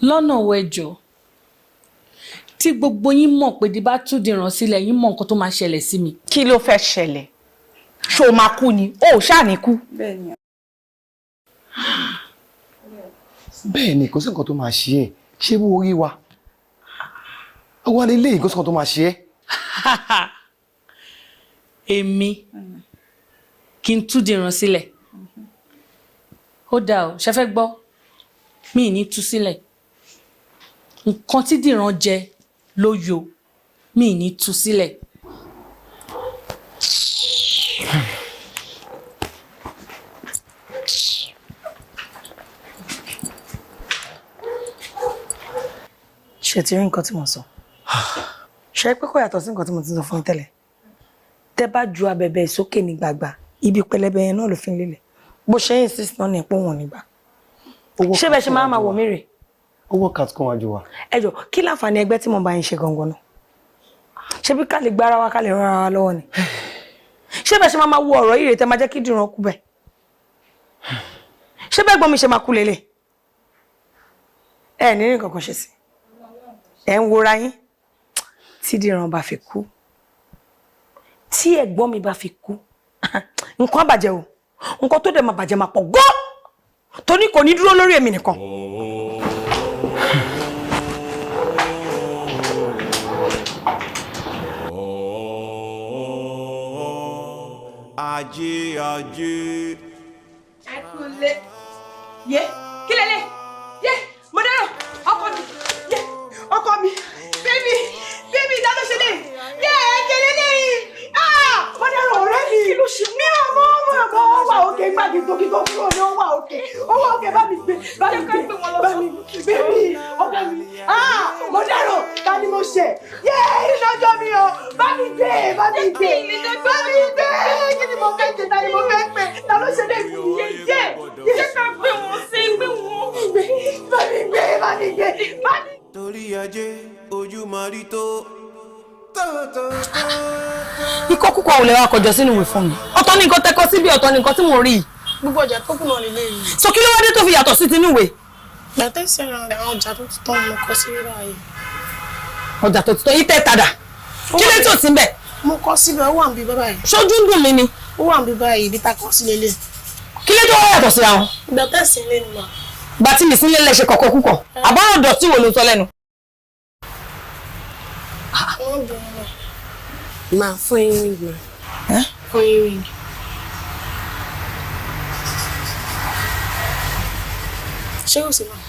lọ́nà wẹjọ tí gbogbo yín mọ̀ pé di bá tún dìran sílẹ̀ yín mọ̀ nǹkan tó máa ṣẹlẹ̀ sí mi. kí ló fẹ́ ṣẹlẹ̀ ṣó máa kú ni ó ṣáà ní kú. bẹ́ẹ̀ ni kò sí nǹkan tó máa ṣe ẹ́ ṣé bó orí wa àwa lè lé ìkó sí nǹkan tó máa ṣe ẹ́. èmi kí n tú dìran sílẹ̀ ó dáa o ṣe fẹ́ gbọ́ mi ì ní tú sílẹ̀ nǹkan tí dìran jẹ ló yọ mi ì ní tú sílẹ̀. ṣe ti rí nǹkan tí mo sọ ṣe pé kò yàtọ̀ sí nǹkan tí mo ti sọ fún tẹ́lẹ̀ tẹ́ bá ju abẹ̀bẹ̀ sókè ní gbàgbà ibi pẹlẹbẹ yẹn náà ló fi ń lélẹ̀ bó ṣe insist náà ní pé wọn nígbà ṣé bẹ́ẹ̀ ṣe máa wọ̀ mí rè. owó cat kan wájú wa. ẹ jọ kí láǹfààní ẹgbẹ́ tí mo bá yín ṣe gangan náà ṣé bí ká lè gbára wa ká lè ràn ara wa lọ́wọ́ ni ṣé bẹ́ẹ̀ ṣe máa wo ọ̀rọ̀ yìí rè tẹ́ máa jẹ́ kí dìran kú bẹ́ẹ̀ ṣé bẹ́ẹ̀ gbọ́n mi ṣe máa kú lélẹ̀ ẹ ní nǹkan kan ṣe sí ẹ ń wora yín tí dìran bá fi kú tí ẹ̀gbọ́n mi bá fi kú nǹkan á bàjẹ́ o nǹkan tó dẹ̀ máa bàjẹ́ máa pọ̀ gọ́ tóní kò ní dúró lórí èmi nìkan. ajé ajé. ẹ kúlé yé kí lélẹ̀ yé mo dẹ́rọ̀ ọkọ mi bébì dáná ṣe lè yé ẹ̀jẹ̀ lélẹ̀ mo dẹ́rọ̀ ọ̀rẹ́ mi mi ò mọ̀ wà òkè gbàgbé tókì tó kúrò ní wà òkè bá mi gbé bébì ọkọ mi mo dẹ́rọ̀ ta ni mo ṣe yé ìṣọjọ́ mi o bá mi gbé kí ni mo fẹ́ jẹ ta ni mo fẹ́ pè ta ló ṣe lè fún mi yé ṣé ká gbé wọn sí gbé wọn bá mi gbé. torí ajé ojú máa rí tó. ikọ́ kúkọ ò lè wá kọjọ sínú ìwé fún mi ọ̀tọ̀ ni nǹkan tẹ́kọ síbi ọ̀tọ̀ ni nǹkan tí mo rí i. gbogbo ọjà tó kù náà lè léyìí. so kí ló wá dé tó fi yàtọ̀ sí tinú ìwé. gbàtẹ́ ìṣẹ̀ràn àwọn ọjà tó ti tán mo kọ sí rírà yìí. ọjà tó ti tán yìí tẹ́ tàdà kí lè tó sí bẹ́ẹ̀. mo kọ síbẹ̀ ó wà ń bí bábà yìí. ṣojú ń dùn mí ni. ó wà ń bí báyìí ibi tá a kọ sí lélẹ̀. kí lè tó wá yàtọ̀ sí àwọn. gbàtẹ́ ìṣẹ̀lẹ̀ ni mà. gbàtí mi sílé lẹ ṣe kọ̀kọ́ kúkọ̀ àbọ̀rọ̀ dọ̀tí wo ló sọ lẹ́nu. máa fún earring ma. fún earring. ṣé o sì máa.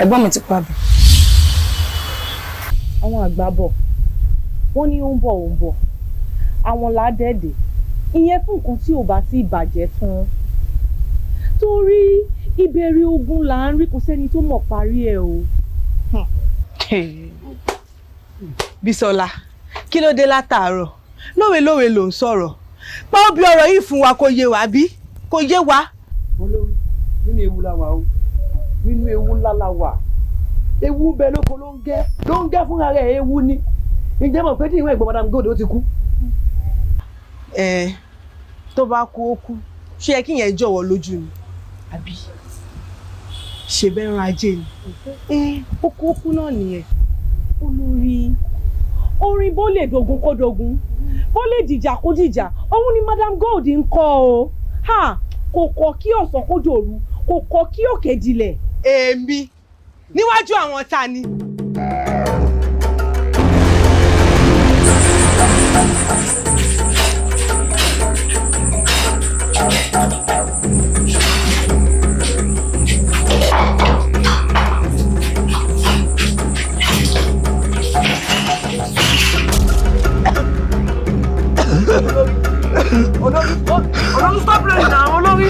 ẹ̀gbọ́n mi ti pa bẹ̀. àwọn àgbà bọ̀ wọ́n ní ó ń bọ̀ àwọn ládẹ́ẹ̀dẹ̀ ìyẹn fún nǹkan tí ò bá ti bàjẹ́ tán torí ìbẹ̀rẹ̀ ogun là ń rí kò sẹ́ni tó mọ̀ parí ẹ̀ o. Bísọ́lá kí ló dé látàárọ̀ lówe ló ń sọ̀rọ̀ pa ó bí ọ̀rọ̀ yìí fún wa kó yé wa bí kó yé wa. olórí nínú ewu la wà o nínú ewu ńlá la wà ewu bẹ lóko ló ń gẹ́ fúnra rẹ̀ ewu ni ǹjẹ́ mọ̀ pé tí ìwọ̀n ẹ̀gbọ́n Madam Gold ó ti kú. tó bá kú ó kú ṣé yẹ kí yẹn jọ̀wọ́ lójú ni àbí ṣe bẹ́ẹ̀ ran ajé ni ó kú náà nìyẹn. olórí orin bó lè dogun kó dogun bó lè dìjà kó dìjà òun ni Madam Gold ń kọ o kò kọ kí ọ̀sán kó dòru kò kọ kí òkè dilẹ̀. èmi níwájú àwọn ta ni. olórí stop playing na olórí.